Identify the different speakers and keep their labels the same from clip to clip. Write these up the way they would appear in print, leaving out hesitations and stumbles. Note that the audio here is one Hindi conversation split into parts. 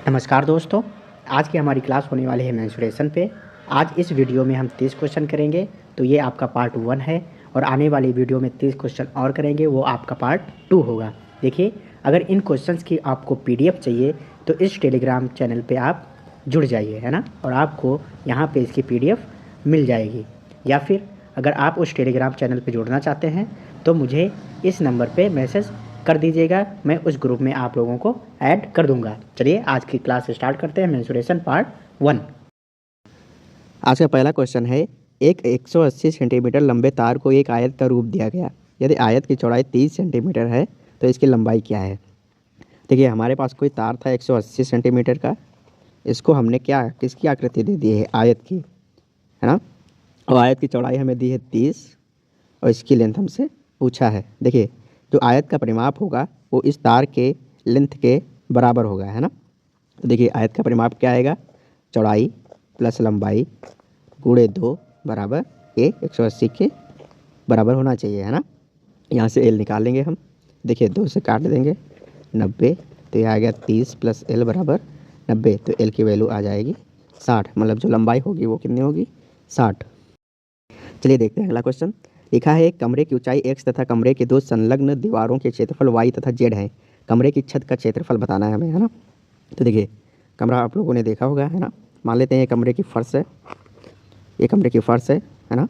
Speaker 1: नमस्कार दोस्तों, आज की हमारी क्लास होने वाली है मेंस्ट्रुएशन पे। आज इस वीडियो में हम 30 क्वेश्चन करेंगे, तो ये आपका पार्ट 1 है और आने वाली वीडियो में 30 क्वेश्चन और करेंगे, वो आपका पार्ट 2 होगा। देखिए, अगर इन क्वेश्चंस की आपको पीडीएफ चाहिए तो इस टेलीग्राम चैनल पे आप जुड़ जाइए, है ना, और आपको यहाँ पे इसकी पीडीएफ मिल जाएगी। या फिर अगर आप उस टेलीग्राम चैनल पे जुड़ना चाहते हैं तो मुझे इस नंबर पे मैसेज कर दीजिएगा, मैं उस ग्रुप में आप लोगों को ऐड कर दूंगा। चलिए आज की क्लास स्टार्ट करते हैं। Menstruation part 1। आज का पहला क्वेश्चन है, एक 180 सेंटीमीटर लंबे तार को एक आयत का रूप दिया गया। यदि आयत की चौड़ाई 30 सेंटीमीटर है तो इसकी लंबाई क्या है। देखिए, हमारे पास कोई तार था 180 सेंटीमीटर का, इसको हमने किसकी आकृति दे दी है, आयत की, है ना। और आयत की चौड़ाई हमें दी है 30 और इसकी लेंथ हमसे पूछा है। देखिए, जो आयत का परिमाप होगा वो इस तार के लेंथ के बराबर होगा, है ना। तो देखिए, आयत का परिमाप क्या आएगा, चौड़ाई प्लस लंबाई गुणे 2 बराबर 180 के बराबर होना चाहिए, है ना। यहाँ से एल निकाल लेंगे हम। देखिए, 2 से काट देंगे 90, तो यह आ गया 30 प्लस एल बराबर 90, तो एल की वैल्यू आ जाएगी 60, मतलब जो लंबाई होगी वो कितनी होगी, 60। चलिए देखते हैं अगला क्वेश्चन। लिखा है, कमरे की ऊंचाई x तथा कमरे के दो संलग्न दीवारों के क्षेत्रफल y तथा z है। कमरे की छत का क्षेत्रफल बताना है हमें, है ना। तो देखिए, कमरा आप लोगों ने देखा होगा, है ना। मान लेते हैं ये कमरे की फ़र्श है, ये कमरे की फ़र्श है ना।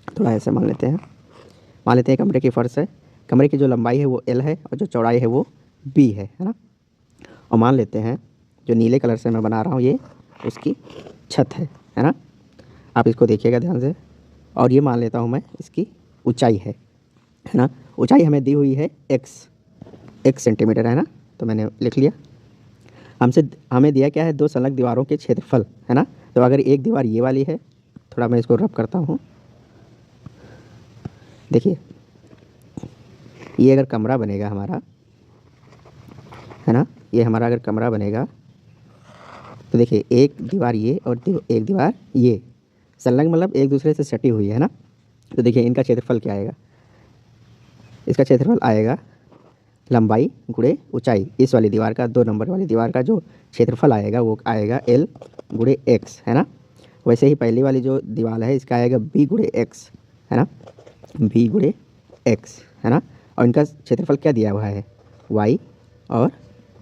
Speaker 1: थोड़ा ऐसे मान लेते हैं, कमरे की फ़र्श है। कमरे की जो लंबाई है वो l है और जो चौड़ाई है वो b है ना। और मान लेते हैं जो नीले कलर से मैं बना रहा हूँ ये उसकी छत है ना। आप इसको देखिएगा ध्यान से। और ये मान लेता हूँ मैं इसकी ऊंचाई है ना। ऊंचाई हमें दी हुई है x सेंटीमीटर, है ना। तो मैंने लिख लिया। हमें दिया क्या है, दो संलग्न दीवारों के क्षेत्रफल, है ना। तो अगर एक दीवार ये वाली है, थोड़ा मैं इसको रब करता हूँ। देखिए, ये अगर कमरा बनेगा हमारा, है ना, ये हमारा अगर कमरा बनेगा तो देखिए, एक दीवार ये और एक दीवार ये संलग्न, मतलब एक दूसरे से सटी हुई है ना। तो देखिए, इनका क्षेत्रफल क्या आएगा, इसका क्षेत्रफल आएगा लंबाई गुणे ऊंचाई। इस वाली दीवार का, 2 नंबर वाली दीवार का जो क्षेत्रफल आएगा वो आएगा l गुणे x, है ना। वैसे ही पहली वाली जो दीवार है इसका आएगा b गुणे x, है ना, b गुणे x, है ना। और इनका क्षेत्रफल क्या दिया हुआ है, y और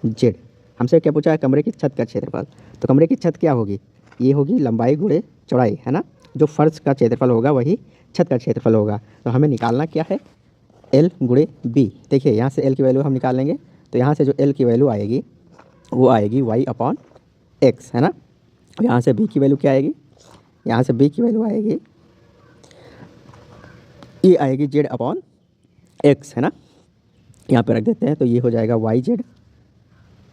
Speaker 1: z। हमसे क्या पूछा है, कमरे की छत का क्षेत्रफल। तो कमरे की छत क्या होगी, ये होगी लंबाई गुणे चौड़ाई, है ना। जो फर्श का क्षेत्रफल होगा वही छत का क्षेत्रफल होगा। तो हमें निकालना क्या है, L गुणे B। देखिए, यहाँ से L की वैल्यू हम निकालेंगे, तो यहाँ से जो L की वैल्यू आएगी वो आएगी y अपॉन x, है ना। यहाँ से B की वैल्यू क्या आएगी, यहाँ से B की वैल्यू आएगी, ये आएगी z अपॉन x, है ना। यहाँ पे रख देते हैं, तो ये हो जाएगा yz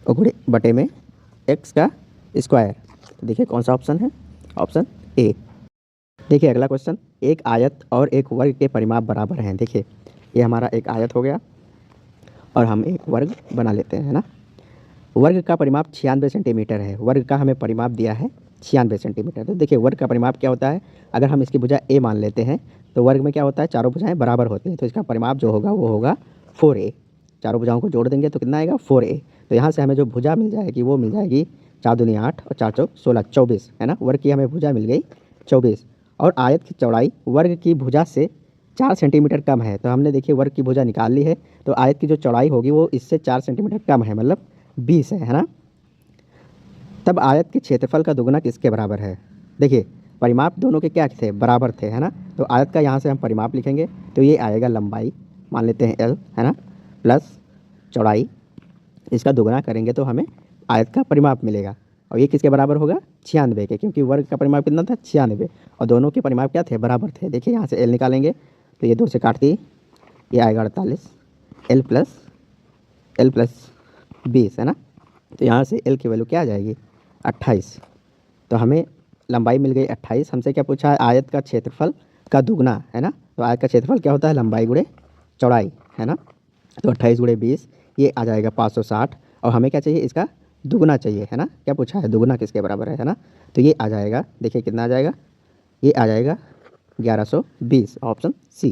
Speaker 1: और गुणे बटे में x का स्क्वायर। तो देखिए कौन सा ऑप्शन है, ऑप्शन ए। देखिए अगला क्वेश्चन, एक आयत और एक वर्ग के परिमाप बराबर हैं। देखिए, ये हमारा एक आयत हो गया और हम एक वर्ग बना लेते हैं, है ना। वर्ग का परिमाप 96 सेंटीमीटर है। वर्ग का हमें परिमाप दिया है 96 सेंटीमीटर। तो देखिए, वर्ग का परिमाप क्या होता है, अगर हम इसकी भुजा a मान लेते हैं तो वर्ग में क्या होता है, चारों भुजाएं बराबर होती हैं, तो इसका परिमाप जो होगा वो होगा 4a। चारों भुजाओं को जोड़ देंगे तो कितना आएगा, 4a। तो यहाँ से हमें जो भुजा मिल जाएगी वो मिल जाएगी 4 दूनी 8 और 4 चौक 16, 24, है ना। वर्ग की हमें भुजा मिल गई 24। और आयत की चौड़ाई वर्ग की भुजा से 4 सेंटीमीटर कम है। तो हमने देखिए वर्ग की भुजा निकाल ली है, तो आयत की जो चौड़ाई होगी वो इससे 4 सेंटीमीटर कम है, मतलब 20 है ना। तब आयत के क्षेत्रफल का दुगना किसके बराबर है। देखिए, परिमाप दोनों के क्या थे, बराबर थे, है ना। तो आयत का यहाँ से हम परिमाप लिखेंगे, तो ये आएगा लंबाई, मान लेते हैं l, है ना, प्लस चौड़ाई, इसका दुगना करेंगे तो हमें आयत का परिमाप मिलेगा। और ये किसके बराबर होगा, 96 के, क्योंकि वर्ग का परिमाप कितना था, 96, और दोनों के परिमाप क्या थे, बराबर थे। देखिए, यहाँ से l निकालेंगे तो ये 2 से काट दी, ये आएगा 48, l प्लस 20, है ना। तो यहाँ से l की वैल्यू क्या आ जाएगी, 28। तो हमें लंबाई मिल गई 28। हमसे क्या पूछा है, आयत का क्षेत्रफल का दुगना, है ना। तो आयत का क्षेत्रफल क्या होता है, लंबाई गुणे चौड़ाई, है ना। तो 28 गुणे 20 ये आ जाएगा 560। और हमें क्या चाहिए, इसका दुगना चाहिए, है ना। क्या पूछा है, दुगना किसके बराबर है ना। तो ये आ जाएगा, देखिए कितना आ जाएगा, ये आ जाएगा 1120, ऑप्शन सी।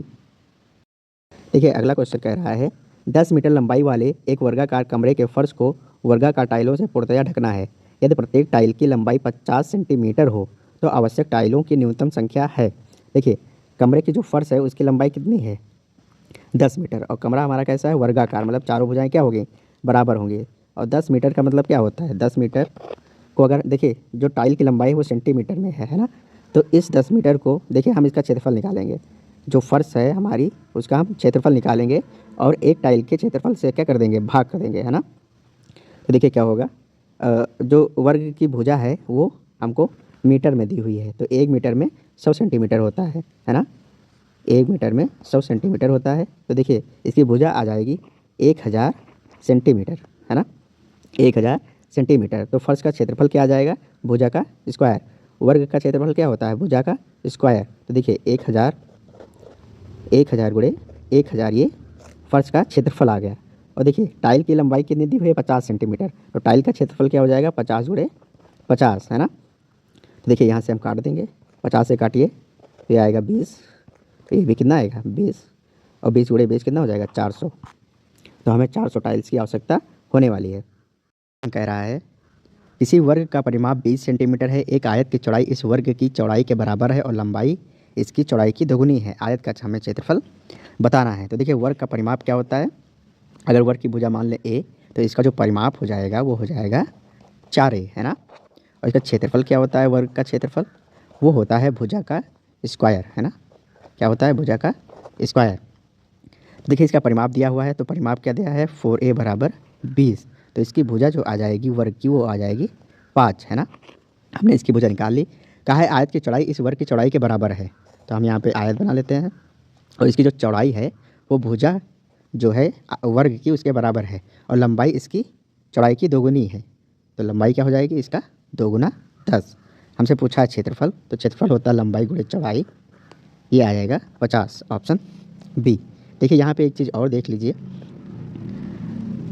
Speaker 1: देखिए अगला क्वेश्चन कह रहा है, 10 मीटर लंबाई वाले एक वर्गाकार कमरे के फर्श को वर्गाकार टाइलों से पूर्णतया ढकना है। यदि प्रत्येक टाइल की लंबाई 50 सेंटीमीटर हो तो आवश्यक टाइलों की न्यूनतम संख्या है। देखिए कमरे की जो फर्श है उसकी लंबाई कितनी है 10 मीटर, और कमरा हमारा कैसा है वर्गाकार, मतलब चारों भुजाएं क्या होगी बराबर होंगी। और 10 मीटर का मतलब क्या होता है 10 मीटर को अगर देखिए जो टाइल की लंबाई है वो सेंटीमीटर में है ना, तो इस 10 मीटर को देखिए हम इसका क्षेत्रफल निकालेंगे। जो फर्श है हमारी उसका हम क्षेत्रफल निकालेंगे और एक टाइल के क्षेत्रफल से क्या कर देंगे भाग कर देंगे, है ना। तो देखिए क्या होगा, जो वर्ग की भुजा है वो हमको मीटर में दी हुई है, तो 1 मीटर में 100 सेंटीमीटर होता है ना। 1 मीटर में 100 सेंटीमीटर होता है, तो देखिए इसकी भुजा आ जाएगी 1000 सेंटीमीटर, है ना 1000 सेंटीमीटर। तो फर्श का क्षेत्रफल क्या आ जाएगा भुजा का स्क्वायर, वर्ग का क्षेत्रफल क्या होता है भुजा का स्क्वायर। तो देखिए 1000 गुणे 1000 ये फर्श का क्षेत्रफल आ गया। और देखिए टाइल की लंबाई कितनी दी हुई है 50 सेंटीमीटर, तो टाइल का क्षेत्रफल क्या हो जाएगा 50 गुणे 50, है ना। तो देखिए यहाँ से हम काट देंगे, 50 से काटिए तो ये आएगा 20, ये भी कितना आएगा 20, और 20 गुणे 20 कितना हो जाएगा 400। तो हमें 400 टाइल्स की आवश्यकता होने वाली है। कह रहा है किसी वर्ग का परिमाप 20 सेंटीमीटर है, एक आयत की चौड़ाई इस वर्ग की चौड़ाई के बराबर है और लंबाई इसकी चौड़ाई की दोगुनी है। आयत का हमें क्षेत्रफल बताना है। तो देखिए वर्ग का परिमाप क्या होता है, अगर वर्ग की भुजा मान ले a तो इसका जो परिमाप हो जाएगा वो हो जाएगा 4a, है ना। और इसका क्षेत्रफल क्या होता है वर्ग का क्षेत्रफल, वो होता है भुजा का स्क्वायर, है ना। क्या होता है भुजा का स्क्वायर। देखिए इसका परिमाप दिया हुआ है, तो परिमाप क्या दिया है 4a बराबर 20, तो इसकी भुजा जो आ जाएगी वर्ग की वो आ जाएगी 5, है ना। हमने इसकी भुजा निकाल ली। कहा है आयत की चौड़ाई इस वर्ग की चौड़ाई के बराबर है, तो हम यहाँ पे आयत बना लेते हैं और इसकी जो चौड़ाई है वो भुजा जो है वर्ग की उसके बराबर है और लंबाई इसकी चौड़ाई की दोगुनी है, तो लंबाई क्या हो जाएगी इसका 2 गुना 10। हमसे पूछा है क्षेत्रफल, तो क्षेत्रफल होता है लंबाई गुणे चौड़ाई, ये आ जाएगा 50, ऑप्शन बी। देखिए यहाँ पे एक चीज़ और देख लीजिए,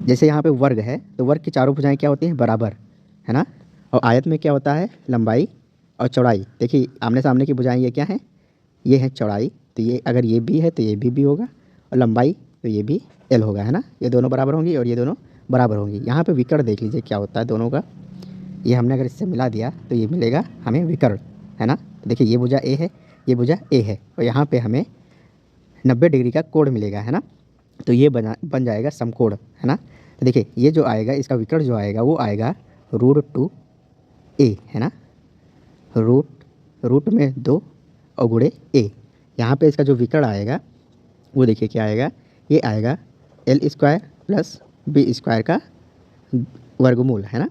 Speaker 1: जैसे यहाँ पे वर्ग है तो वर्ग की चारों भुजाएं क्या होती हैं बराबर, है ना। और आयत में क्या होता है लंबाई और चौड़ाई। देखिए आमने सामने की भुजाएं ये क्या हैं, ये है चौड़ाई, तो ये अगर ये बी है तो ये भी होगा, और लंबाई तो ये भी एल होगा, है ना। ये दोनों बराबर होंगी और ये दोनों बराबर होंगी। यहाँ पे विकर्ण देख लीजिए क्या होता है दोनों का, ये हमने अगर इससे मिला दिया तो ये मिलेगा हमें विकर्ण, है ना। तो देखिए ये भुजा ए है, ये भुजा ए है, और यहाँ पे हमें 90 डिग्री का कोण मिलेगा, है ना। तो ये बन जाएगा समकोण, है ना। तो देखिए ये जो आएगा इसका विकर्ण जो आएगा वो आएगा √2a, है ना, रूट में 2 और गुणे a। यहाँ पे इसका जो विकर्ण आएगा वो देखिए क्या आएगा, ये आएगा l² प्लस b² का वर्गमूल, है ना।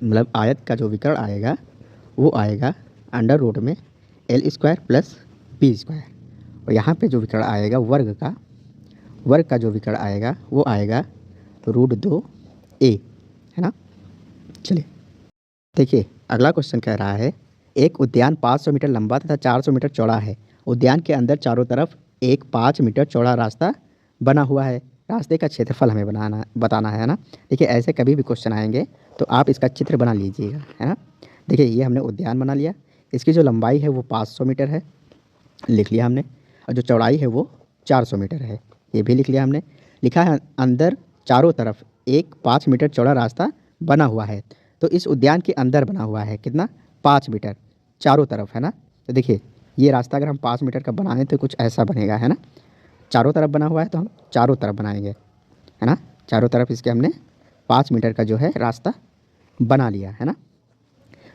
Speaker 1: मतलब आयत का जो विकर्ण आएगा वो आएगा अंडर रूट में l² प्लस b², और यहाँ पे जो विकर्ण आएगा वर्ग का जो विकर्ण आएगा वो आएगा √2a, है ना। चलिए देखिए अगला क्वेश्चन कह रहा है एक उद्यान 500 मीटर लंबा तथा 400 मीटर चौड़ा है। उद्यान के अंदर चारों तरफ एक 5 मीटर चौड़ा रास्ता बना हुआ है। रास्ते का क्षेत्रफल हमें बताना है ना। देखिए ऐसे कभी भी क्वेश्चन आएंगे तो आप इसका चित्र बना लीजिएगा, है ना। देखिए ये हमने उद्यान बना लिया, इसकी जो लंबाई है वो 500 मीटर है, लिख लिया हमने, और जो चौड़ाई है वो 400 मीटर है, ये भी लिख लिया हमने। लिखा है अंदर चारों तरफ एक 5 मीटर चौड़ा रास्ता बना हुआ है, तो इस उद्यान के अंदर बना हुआ है कितना 5 मीटर चारों तरफ, है ना। तो देखिए ये रास्ता अगर हम 5 मीटर का बनाएं तो कुछ ऐसा बनेगा, है ना। चारों तरफ बना हुआ है तो हम चारों तरफ बनाएंगे, है ना। चारों तरफ इसके हमने 5 मीटर का जो है रास्ता बना लिया, है ना।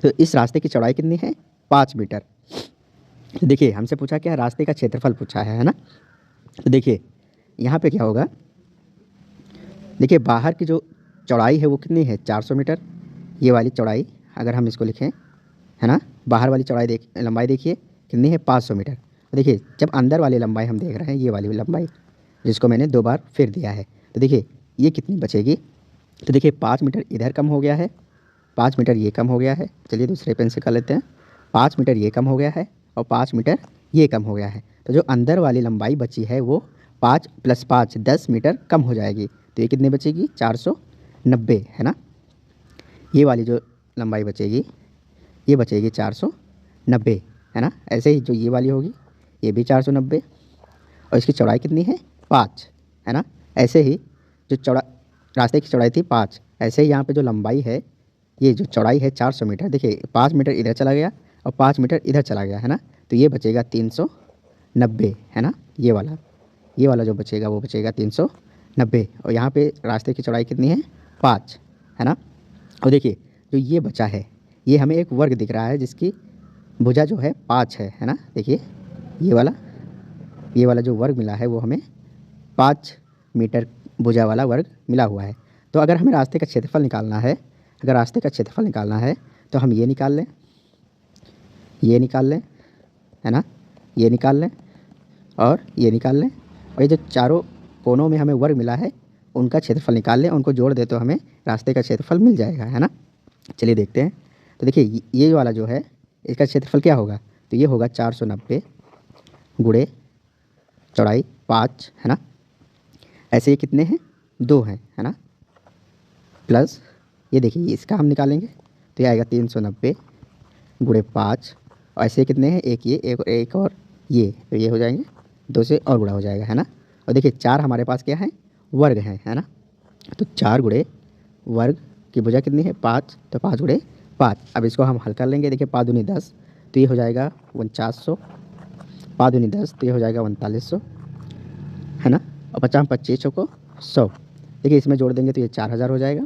Speaker 1: तो इस रास्ते की चौड़ाई कितनी है 5 मीटर। तो देखिए हमसे पूछा क्या रास्ते का क्षेत्रफल पूछा है ना। तो देखिए यहाँ पे क्या होगा, देखिए बाहर की जो चौड़ाई है वो कितनी है 400 मीटर, ये वाली चौड़ाई अगर हम इसको लिखें, है ना, बाहर वाली चौड़ाई लंबाई देखिए कितनी है 500 मीटर। तो देखिए जब अंदर वाली लंबाई हम देख रहे हैं ये वाली लंबाई जिसको मैंने 2 बार फिर दिया है, तो देखिए ये कितनी बचेगी। तो देखिए 5 मीटर इधर कम हो गया है, 5 मीटर ये कम हो गया है, चलिए दूसरे पेन से कर लेते हैं, 5 मीटर ये कम हो गया है और 5 मीटर ये कम हो गया है। तो जो अंदर वाली लंबाई बची है वो 5 + 5 10 मीटर कम हो जाएगी, तो ये कितनी बचेगी 490, है ना। ये वाली जो लंबाई बचेगी ये बचेगी 490, है ना। ऐसे ही जो ये वाली होगी ये भी 490, और इसकी चौड़ाई कितनी है 5, है ना। ऐसे ही जो रास्ते की चौड़ाई थी 5 ऐसे ही यहाँ पे जो लंबाई है, ये जो चौड़ाई है 400 मीटर, देखिए 5 मीटर इधर चला गया और 5 मीटर इधर चला गया है ना, तो ये बचेगा 390 है ना। ये वाला जो बचेगा वो बचेगा 390। और यहाँ पे रास्ते की चौड़ाई कितनी है, 5 है ना। और देखिए जो ये बचा है, ये हमें एक वर्ग दिख रहा है जिसकी भुजा जो है 5 है ना। देखिए ये वाला जो वर्ग मिला है वो हमें 5 मीटर भुजा वाला वर्ग मिला हुआ है। तो अगर हमें रास्ते का क्षेत्रफल निकालना है, तो हम ये निकाल लें, है ना, ये निकाल लें और ये निकाल लें, और ये जो चारों कोनों में हमें वर्ग मिला है उनका क्षेत्रफल निकाल लें, उनको जोड़ दे तो हमें रास्ते का क्षेत्रफल मिल जाएगा, है ना। चलिए देखते हैं। तो देखिए ये वाला जो है इसका क्षेत्रफल क्या होगा, तो ये होगा 490 गुणे चौड़ाई 5 है ना। ऐसे ये कितने हैं, 2 हैं, है ना, प्लस ये देखिए इसका हम निकालेंगे तो ये आएगा 390 गुणे 5, और ऐसे कितने हैं, एक ये एक और ये, तो ये हो जाएंगे 2 से और गुणा हो जाएगा, है ना। और देखिए 4 हमारे पास क्या है, वर्ग है ना। तो 4 गुणे वर्ग की भुजा कितनी है, 5, तो 5 गुणे 5। अब इसको हम हल कर लेंगे। देखिए 5 दूनी 10, तो ये हो जाएगा 4900, 5 दूनी 10, तो ये हो जाएगा 4900, है ना। और 50 25 को 100, देखिए इसमें जोड़ देंगे तो ये 4000 हो जाएगा,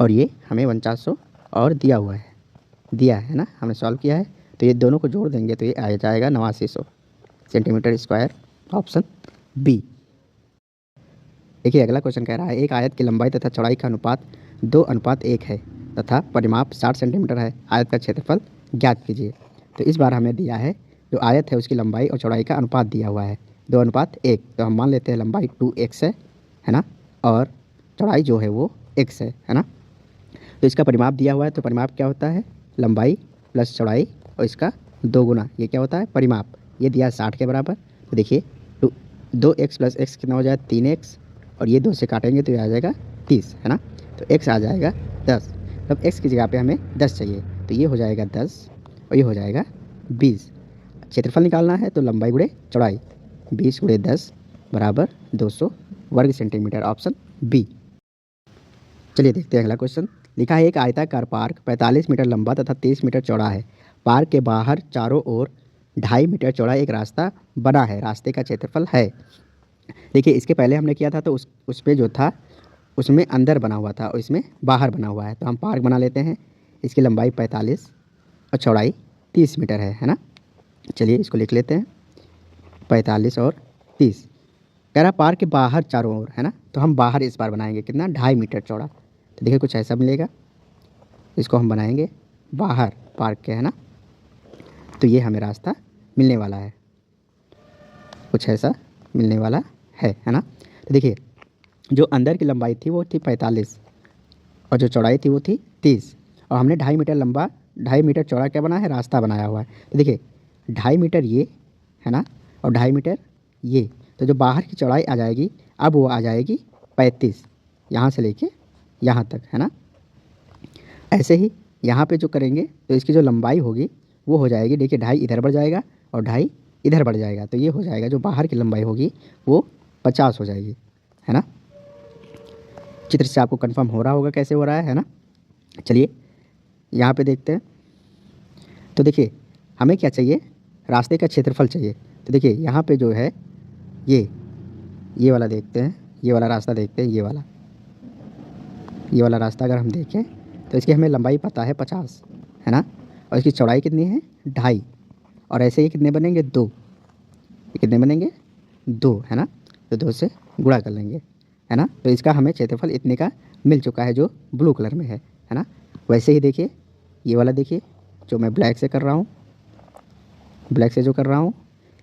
Speaker 1: और ये हमें 4900 और दिया है ना, हमने सॉल्व किया है। तो ये दोनों को जोड़ देंगे तो ये आ जाएगा 8900 सेंटीमीटर स्क्वायर, ऑप्शन बी। देखिए अगला क्वेश्चन कह रहा है एक आयत की लंबाई तथा चौड़ाई का अनुपात 2:1 है तथा परिमाप 60 सेंटीमीटर है, आयत का क्षेत्रफल ज्ञात कीजिए। तो इस बार हमें दिया है जो आयत है उसकी लंबाई और चौड़ाई का अनुपात दिया हुआ है 2:1, तो हम मान लेते हैं लंबाई 2x है ना, और चौड़ाई जो है वो x है ना। तो इसका परिमाप दिया हुआ है, तो परिमाप क्या होता है, लंबाई प्लस चौड़ाई और इसका 2 गुना, ये क्या होता है परिमाप। ये दिया है 60 के बराबर, तो देखिए 2x प्लस x कितना हो जाएगा 3x, और ये 2 से काटेंगे तो ये आ जाएगा 30 है ना। तो x आ जाएगा 10, तब x की जगह पे हमें 10 चाहिए, तो ये हो जाएगा 10 और ये हो जाएगा 20। क्षेत्रफल निकालना है तो लंबाई गुणे चौड़ाई 20 गुणे 10 बराबर 200 वर्ग सेंटीमीटर, ऑप्शन बी। चलिए देखते हैं अगला क्वेश्चन। लिखा है एक आयताकार पार्क 45 मीटर लंबा तथा 30 मीटर चौड़ा है। पार्क के बाहर चारों ओर 2.5 मीटर चौड़ा एक रास्ता बना है, रास्ते का क्षेत्रफल है। देखिए इसके पहले हमने किया था तो उस पे जो था उसमें अंदर बना हुआ था और इसमें बाहर बना हुआ है, तो हम पार्क बना लेते हैं। इसकी लंबाई 45 और चौड़ाई 30 मीटर है ना। चलिए इसको लिख लेते हैं 45 और 30। कह रहा पार्क के बाहर चारों ओर है ना, तो हम बाहर इस बार बनाएंगे कितना 2.5 मीटर चौड़ा, तो देखिए कुछ ऐसा मिलेगा। इसको हम बनाएंगे बाहर पार्क के, है ना, तो ये हमें रास्ता मिलने वाला है, कुछ ऐसा मिलने वाला है ना। तो देखिए जो अंदर की लंबाई थी वो थी 45 और जो चौड़ाई थी वो थी 30, और हमने 2.5 मीटर लंबा 2.5 मीटर चौड़ा क्या बना है, रास्ता बनाया हुआ है। तो देखिए 2.5 मीटर ये है ना और 2.5 मीटर ये, तो जो बाहर की चौड़ाई आ जाएगी अब वो आ जाएगी 35, यहाँ से लेके यहाँ तक, है ना। ऐसे ही यहाँ पे जो करेंगे तो इसकी जो लंबाई होगी वो हो जाएगी, देखिए 2.5 इधर बढ़ जाएगा और 2.5 इधर बढ़ जाएगा, तो ये हो जाएगा जो बाहर की लंबाई होगी वो 50 हो जाएगी, है ना। चित्र से आपको कंफर्म हो रहा होगा कैसे हो रहा है ना। चलिए यहाँ पे देखते हैं। तो देखिए हमें क्या चाहिए, रास्ते का क्षेत्रफल चाहिए। तो देखिए यहाँ पे जो है ये वाला देखते हैं, ये वाला रास्ता देखते हैं, ये वाला रास्ता अगर हम देखें तो इसकी हमें लंबाई पता है 50 है ना, और इसकी चौड़ाई कितनी है 2.5, और ऐसे ही कितने बनेंगे 2, ये कितने बनेंगे 2 है ना, तो 2 से गुणा कर लेंगे, है ना। तो इसका हमें क्षेत्रफल इतने का मिल चुका है जो ब्लू कलर में है ना। वैसे ही देखिए ये वाला देखिए जो मैं ब्लैक से कर रहा हूँ,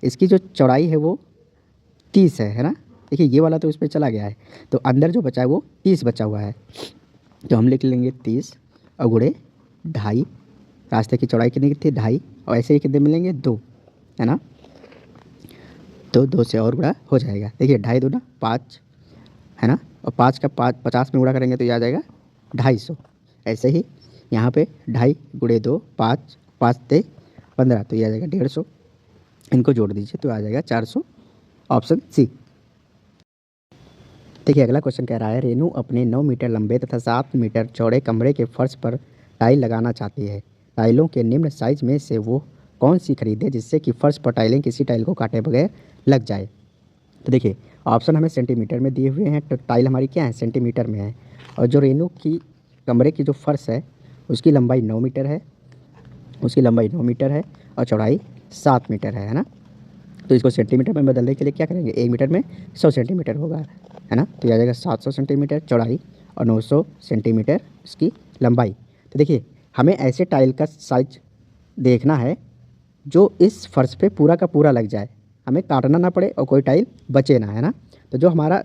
Speaker 1: इसकी जो चौड़ाई है वो 30 है ना। देखिए ये वाला तो इस पर चला गया है, तो अंदर जो बचा है वो 30 बचा हुआ है, तो हम लिख लेंगे 30 और गुणे 2.5, रास्ते की चौड़ाई कितनी थी 2.5, और ऐसे ही कितने मिलेंगे 2 है ना, तो 2 से और गुणा हो जाएगा। देखिए 2.5 दूना 5 है ना, और 5 का 50 में गुणा करेंगे तो ये आ जाएगा 250। ऐसे ही यहाँ पे 2.5 गुणे 2 5, 5 ते 15, तो ये आ जाएगा 150, इनको जोड़ दीजिए तो आ जाएगा 400, ऑप्शन सी। देखिए अगला क्वेश्चन कह रहा है रेनू अपने 9 मीटर लंबे तथा 7 मीटर चौड़े कमरे के फर्श पर टाइल लगाना चाहती है। टाइलों के निम्न साइज में से वो कौन सी खरीदे जिससे कि फर्श पर टाइलें किसी टाइल को काटे बगैर लग जाए। तो देखिए ऑप्शन हमें सेंटीमीटर में दिए हुए हैं, तो टाइल हमारी क्या है सेंटीमीटर में है। और जो रेनू की कमरे की जो फर्श है उसकी लंबाई 9 मीटर है, उसकी लंबाई 9 मीटर है और चौड़ाई 7 मीटर है ना। तो इसको सेंटीमीटर में बदलने के लिए क्या करेंगे, 1 मीटर में 100 सेंटीमीटर होगा, है ना। तो ये आ जाएगा 700 सेंटीमीटर चौड़ाई और 900 सेंटीमीटर इसकी लंबाई। तो देखिए हमें ऐसे टाइल का साइज देखना है जो इस फर्श पे पूरा का पूरा लग जाए, हमें काटना ना पड़े और कोई टाइल बचे ना, है ना। तो जो हमारा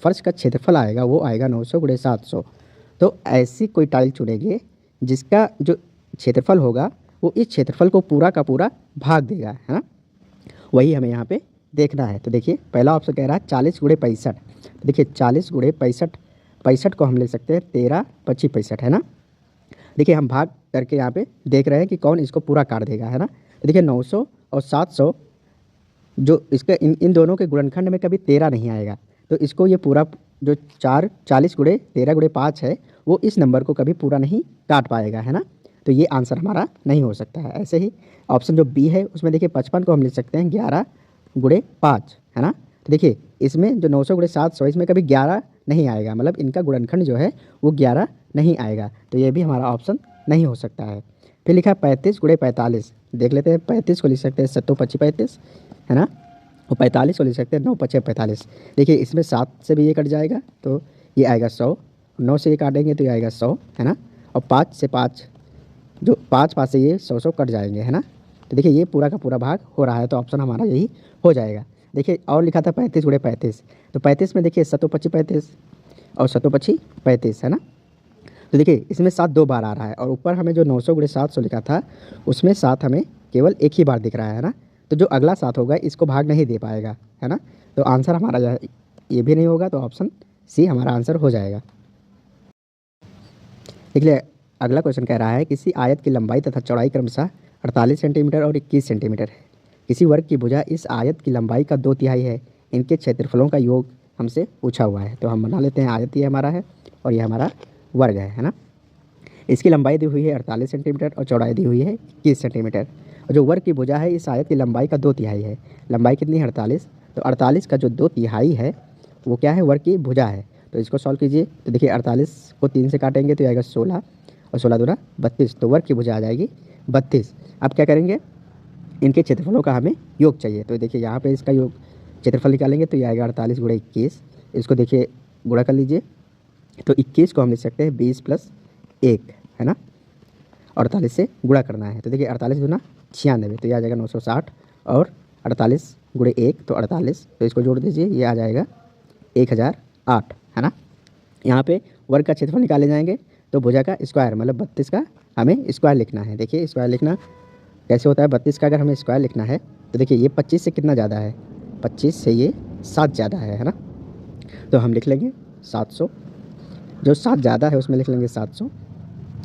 Speaker 1: फर्श का क्षेत्रफल आएगा वो आएगा 900 × 700। तो ऐसी कोई टाइल चुनेंगे जिसका जो क्षेत्रफल होगा वो इस क्षेत्रफल को पूरा का पूरा भाग देगा, है ना। वही हमें यहाँ पे देखना है। तो देखिए पहला ऑप्शन कह रहा है 40 × 65। तो देखिए 40 × 65, 65 को हम ले सकते हैं 13 25 65, है ना। देखिए हम भाग करके यहाँ पे देख रहे हैं कि कौन इसको पूरा काट देगा, है ना। तो देखिए 900 और 700 जो इसके इन दोनों के गुणनखंड में कभी 13 नहीं आएगा, तो इसको ये पूरा जो 40 × 13 × 5 है वो इस नंबर को कभी पूरा नहीं काट पाएगा, है ना। तो ये आंसर हमारा नहीं हो सकता है। ऐसे ही ऑप्शन जो बी है उसमें देखिए 55 को हम लिख सकते हैं 11 × 5, है ना। तो देखिए इसमें जो 900 × 700 इसमें कभी 11 नहीं आएगा, मतलब इनका गुणनखंड जो है वो 11 नहीं आएगा, तो ये भी हमारा ऑप्शन नहीं हो सकता है। फिर लिखा 35 × 45, देख लेते हैं। 35 को लिख सकते हैं 7 × 25 35, है ना। और 45 को लिख सकते हैं 9 × 5 45। देखिए इसमें 7 से भी ये कट जाएगा तो ये आएगा 100, 9 से ये काटेंगे तो ये आएगा 100, है ना। और 5 से 5 जो 5 से ये 100 कट जाएंगे, है ना। तो देखिए ये पूरा का पूरा भाग हो रहा है, तो ऑप्शन हमारा यही हो जाएगा। देखिए और लिखा था 35 × 35, तो 35 में देखिए 7 × 25 35 और 7 × 25 35, है ना। तो देखिए इसमें 7 2 बार आ रहा है और ऊपर हमें जो 900 × 700 लिखा था उसमें 7 हमें केवल एक ही बार दिख रहा है ना। तो जो अगला 7 होगा इसको भाग नहीं दे पाएगा, है ना। तो आंसर हमारा ये भी नहीं होगा, तो ऑप्शन सी हमारा आंसर हो जाएगा। देखिए अगला क्वेश्चन कह रहा है किसी आयत की लंबाई तथा चौड़ाई क्रमशः 48 सेंटीमीटर और 21 सेंटीमीटर है। किसी वर्ग की भुजा इस आयत की लंबाई का 2/3 है। इनके क्षेत्रफलों का योग हमसे पूछा हुआ है। तो हम बना लेते हैं, आयत ये हमारा है और ये हमारा वर्ग है ना। इसकी लंबाई दी हुई है 48 सेंटीमीटर और चौड़ाई दी हुई है 21 सेंटीमीटर। और जो वर्ग की भुजा है इस आयत की लंबाई का 2/3 है। लंबाई कितनी है 48, तो 48 का जो 2/3 है वो क्या है, वर्ग की भुजा है। तो इसको सॉल्व कीजिए। तो देखिए 48 को 3 से काटेंगे तो आएगा 16 और 16 दूना 32, तो वर्ग की भुजा आ जाएगी 32। अब क्या करेंगे, इनके क्षेत्रफलों का हमें योग चाहिए। तो देखिए यहाँ पे इसका योग क्षेत्रफल निकालेंगे तो ये आएगा 48 × 21। इसको देखिए गुणा कर लीजिए, तो 21 को हम लिख सकते हैं 20 + 1, है ना। 48 से गुणा करना है, तो देखिए 48 दूना 96, तो ये आ जाएगा 960 और 48 × 1 तो 48, तो इसको जोड़ दीजिए, ये आ जाएगा 1008, है ना। यहाँ पे वर्ग का क्षेत्रफल निकाले जाएंगे तो भुजा का स्क्वायर मतलब 32 का हमें स्क्वायर लिखना है। देखिए स्क्वायर लिखना कैसे होता है, 32 का अगर हमें स्क्वायर लिखना है तो देखिए ये 25 से कितना ज़्यादा है, 25 से ये 7 ज़्यादा है ना। तो हम लिख लेंगे 700, जो 7 ज़्यादा है उसमें लिख लेंगे 700।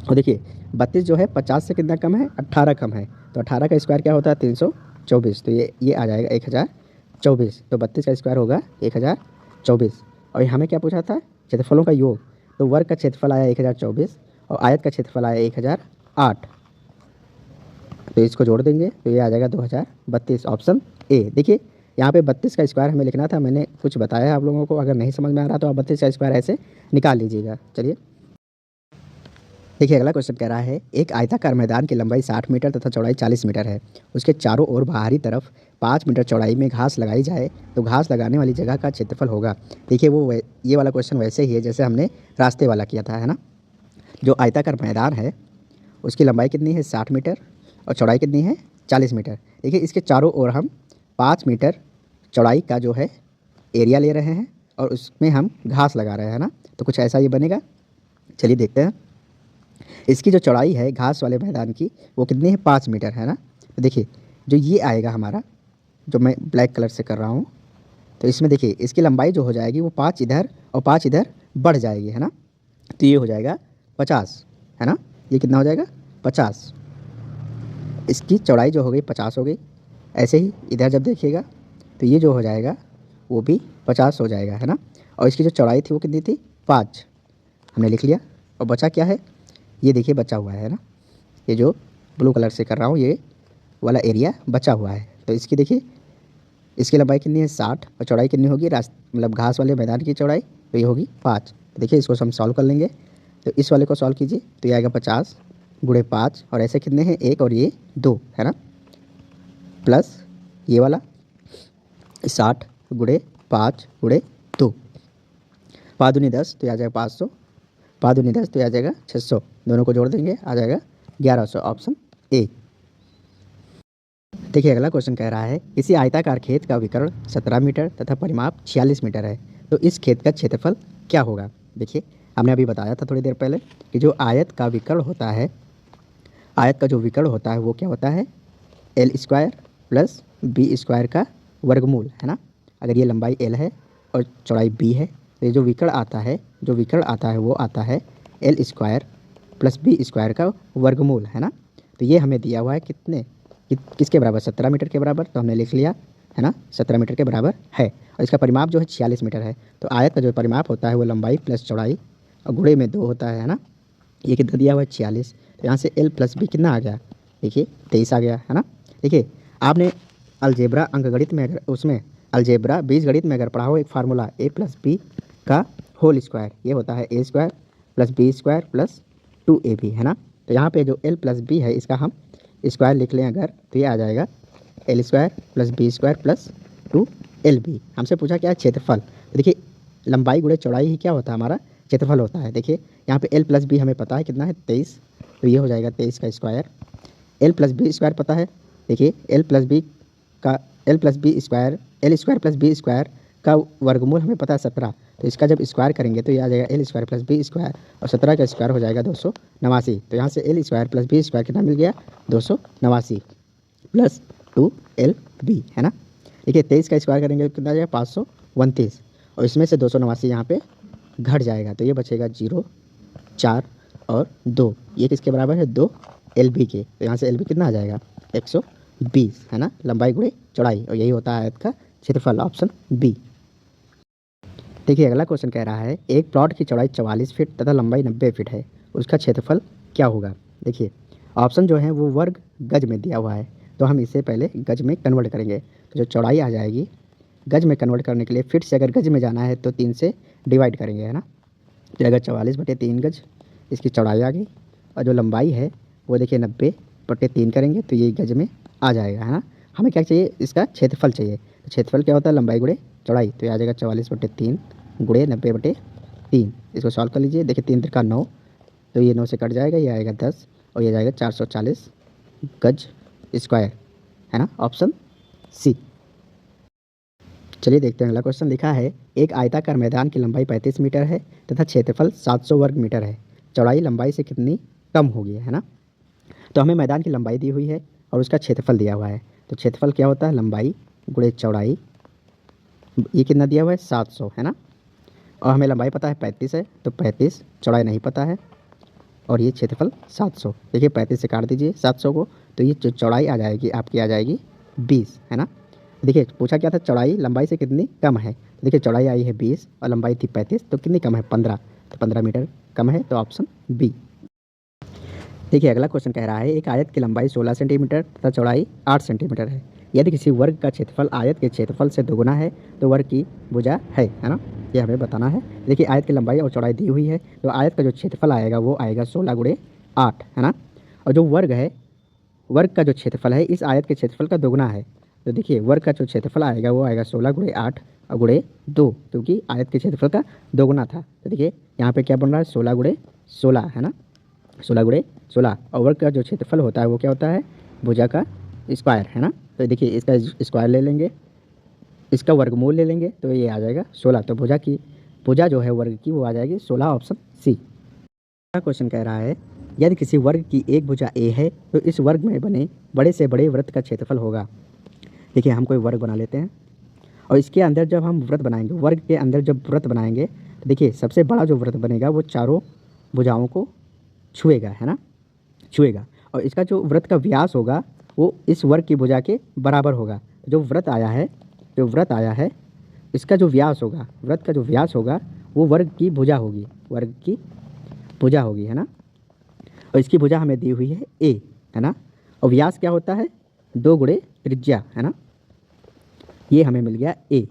Speaker 1: और देखिए 32 जो है 50 से कितना कम है, 18 कम है, तो 18 का स्क्वायर क्या होता है 324, तो ये आ जाएगा 1024। तो 32 का स्क्वायर होगा 1024। और हमें क्या पूछा था, क्षेत्रफलों का योग। तो वर्ग का क्षेत्रफल आया 1024 और आयत का क्षेत्रफल आया 1008, तो इसको जोड़ देंगे तो ये आ जाएगा 2032, ऑप्शन ए। देखिए यहाँ पे 32 का स्क्वायर हमें लिखना था, मैंने कुछ बताया है आप लोगों को, अगर नहीं समझ में आ रहा तो आप 32 का स्क्वायर ऐसे निकाल लीजिएगा। चलिए देखिए अगला क्वेश्चन कह रहा है एक आयताकार मैदान की लंबाई 60 मीटर तथा चौड़ाई 40 मीटर है। उसके चारों ओर बाहरी तरफ 5 मीटर चौड़ाई में घास लगाई जाए तो घास लगाने वाली जगह का क्षेत्रफल होगा। देखिए ये वाला क्वेश्चन वैसे ही है जैसे हमने रास्ते वाला किया था, है ना। जो आयताकार मैदान है उसकी लंबाई कितनी है 60 मीटर और चौड़ाई कितनी है 40 मीटर। देखिए इसके चारों ओर हम 5 मीटर चौड़ाई का जो है एरिया ले रहे हैं और उसमें हम घास लगा रहे हैं ना, तो कुछ ऐसा ये बनेगा। चलिए देखते हैं। इसकी जो चौड़ाई है घास वाले मैदान की वो कितनी है 5 मीटर, है ना। तो देखिए जो ये आएगा हमारा, जो मैं ब्लैक कलर से कर रहा हूँ, तो इसमें देखिए इसकी लंबाई जो हो जाएगी वो 5 इधर और 5 इधर बढ़ जाएगी, है ना। तो ये हो जाएगा 50, है ना। ये कितना हो जाएगा 50। इसकी चौड़ाई जो हो गई 50 हो गई। ऐसे ही इधर जब देखिएगा तो ये जो हो जाएगा वो भी 50 हो जाएगा, है ना। और इसकी जो चौड़ाई थी वो कितनी थी, 5, हमने लिख लिया। और बचा क्या है, ये देखिए बचा हुआ है ना, ये जो ब्लू कलर से कर रहा हूँ ये वाला एरिया बचा हुआ है। तो इसकी देखिए, इसकी लंबाई कितनी है 60 और चौड़ाई कितनी होगी, मतलब घास वाले मैदान की चौड़ाई, तो ये होगी 5। तो देखिए इसको हम सॉल्व कर लेंगे। तो इस वाले को सॉल्व कीजिए तो ये आएगा 50 गुणे 5, और ऐसे कितने हैं 1 और ये 2, है ना, प्लस ये वाला 60 गुणे 5 गुणे 2, 5 दूनी 10 तो ये आ जाएगा 500, 5 दूनी 10 तो ये आ जाएगा 600, दोनों को जोड़ देंगे आ जाएगा 1100, ऑप्शन ए। देखिए अगला क्वेश्चन कह रहा है किसी आयताकार खेत का विकर्ण 17 मीटर तथा परिमाप 46 मीटर है, तो इस खेत का क्षेत्रफल क्या होगा। देखिए हमने अभी बताया था थोड़ी देर पहले कि जो आयत का विकर्ण होता है, आयत का जो विकर्ण होता है वो क्या होता है, L square plus B square का वर्गमूल, है ना। अगर ये लंबाई एल है और चौड़ाई बी है तो ये जो विकर्ण आता है, जो विकर्ण आता है वो आता है L square plus B square का वर्गमूल, है ना। तो ये हमें दिया हुआ है कितने, किसके बराबर, 17 मीटर के बराबर, तो हमने लिख लिया, है ना, 17 मीटर के बराबर है। और इसका परिमाप जो है 46 मीटर है। तो आयत का जो परिमाप होता है वो लंबाई प्लस चौड़ाई और गुणे में 2 होता है ना। ये कितना दिया हुआ है 46, तो यहाँ से एल प्लस बी कितना आ गया, देखिए 23 आ गया, है ना। देखिए आपने अलजेब्रा अंकगणित में, अगर उसमें अलजेब्रा बीजगणित में अगर पढ़ा हो एक फार्मूला ए प्लस बी का होल स्क्वायर, ये होता है A square plus B square plus 2ab, है ना। तो यहाँ पे जो एल प्लस बी है इसका हम स्क्वायर लिख लें अगर, तो ये आ जाएगा L square plus B square plus 2lb। हमसे पूछा क्या है, क्षेत्रफल। तो देखिए लंबाई गुणे चौड़ाई ही क्या होता है, हमारा क्षेत्रफल होता है। देखिए यहाँ पे एल प्लस बी हमें पता है कितना है 23, तो ये हो जाएगा 23 का square. L plus B square पता है, देखिए एल प्लस बी का L plus B square, L square plus B square का वर्गमूल हमें पता है 17, तो इसका जब स्क्वायर करेंगे तो ये आ जाएगा L square plus B square, और 17 का स्क्वायर हो जाएगा 289। तो यहाँ से L square plus B square कितना मिल गया, 289 प्लस 2lb, है ना। देखिए 23 का स्क्वायर करेंगे तो कितना आ जाएगा 529, और इसमें से 289 यहाँ पे घट जाएगा, तो ये बचेगा 0, 4 और 2, ये किसके बराबर है 2lb के। तो यहाँ से lb कितना आ जाएगा 120, है ना, लंबाई गुणे चौड़ाई, और यही होता है आयत का क्षेत्रफल, ऑप्शन बी। देखिए अगला क्वेश्चन कह रहा है एक प्लॉट की चौड़ाई 44 फीट तथा लंबाई 90 फीट है, उसका क्षेत्रफल क्या होगा। देखिए ऑप्शन जो है वो वर्ग गज में दिया हुआ है, तो हम इसे पहले गज में कन्वर्ट करेंगे। तो जो चौड़ाई आ जाएगी गज में कन्वर्ट करने के लिए फीट से अगर गज में जाना है तो 3 से डिवाइड करेंगे, है ना। तो अगर 44/3 गज इसकी चौड़ाई आ गई, और जो लंबाई है वो देखिए 90/3 करेंगे तो ये गज में आ जाएगा, है ना। हमें क्या चाहिए, इसका क्षेत्रफल चाहिए। तो क्षेत्रफल क्या होता है, लंबाई गुणे चौड़ाई, तो ये आ जाएगा 44/3 गुणे 90/3। इसको सॉल्व कर लीजिए, देखिए 3 का 9, तो ये 9 से कट जाएगा, ये आएगा 10, और ये जाएगा 440 गज स्क्वायर, है ना, ऑप्शन सी। चलिए देखते हैं अगला क्वेश्चन। लिखा है एक आयताकार मैदान की लंबाई 35 मीटर है तथा क्षेत्रफल 700 वर्ग मीटर है, चौड़ाई लंबाई से कितनी कम होगी, है ना। तो हमें मैदान की लंबाई दी हुई है और उसका क्षेत्रफल दिया हुआ है। तो क्षेत्रफल क्या होता है, लंबाई गुणे चौड़ाई, ये कितना दिया हुआ है 700, है ना। और हमें लंबाई पता है 35 है, तो 35, चौड़ाई नहीं पता है, और ये क्षेत्रफल 700। देखिए 35 से काट दीजिए 700 को, तो ये जो चौड़ाई आ जाएगी आपकी आ जाएगी 20, है ना। देखिए पूछा क्या था, चौड़ाई लंबाई से कितनी कम है। देखिए चौड़ाई आई है 20 और लंबाई थी 35, तो कितनी कम है 15, तो 15 मीटर कम है, तो ऑप्शन बी। देखिए अगला क्वेश्चन कह रहा है एक आयत की लंबाई 16 सेंटीमीटर तथा चौड़ाई 8 सेंटीमीटर है, यदि किसी वर्ग का क्षेत्रफल आयत के क्षेत्रफल से दोगुना है तो वर्ग की भुजा है ना, ये हमें बताना है। देखिए आयत की लंबाई और चौड़ाई दी हुई है, तो आयत का जो क्षेत्रफल आएगा वो आएगा 16 गुणे 8, है ना। और जो वर्ग है, वर्ग का जो क्षेत्रफल है इस आयत के क्षेत्रफल का दोगुना है, तो देखिए वर्ग का जो क्षेत्रफल आएगा वो आएगा 16 गुणे 8 और गुणे 2, क्योंकि आयत के क्षेत्रफल का दोगुना था। तो देखिए यहाँ पे क्या बन रहा है 16 गुणे 16, है ना, 16 गुणे 16, और वर्ग का जो क्षेत्रफल होता है वो क्या होता है, भुजा का स्क्वायर, है ना। तो देखिए इसका स्क्वायर ले लेंगे, इसका वर्गमूल ले लेंगे, तो ये आ जाएगा 16। तो भुजा जो है वर्ग की वो आ जाएगी 16, ऑप्शन सी। क्वेश्चन कह रहा है यदि किसी वर्ग की एक भुजा ए है तो इस वर्ग में बने बड़े से बड़े वृत्त का क्षेत्रफल होगा। देखिए हम कोई वर्ग बना लेते हैं, और इसके अंदर जब हम वृत्त बनाएंगे, वर्ग के अंदर जब वृत्त बनाएंगे तो देखिए सबसे बड़ा जो वृत्त बनेगा वो चारों भुजाओं को छुएगा, है ना, छुएगा। और इसका जो वृत्त का व्यास होगा वो इस वर्ग की भुजा के बराबर होगा। जो वृत्त आया है इसका जो व्यास होगा, वृत्त का जो व्यास होगा वो वर्ग की भुजा होगी, वर्ग की भुजा होगी, है ना। और इसकी भुजा हमें दी हुई है ए, है ना। और व्यास क्या होता है, 2 गुणे त्रिज्या, है ना। ये हमें मिल गया ए।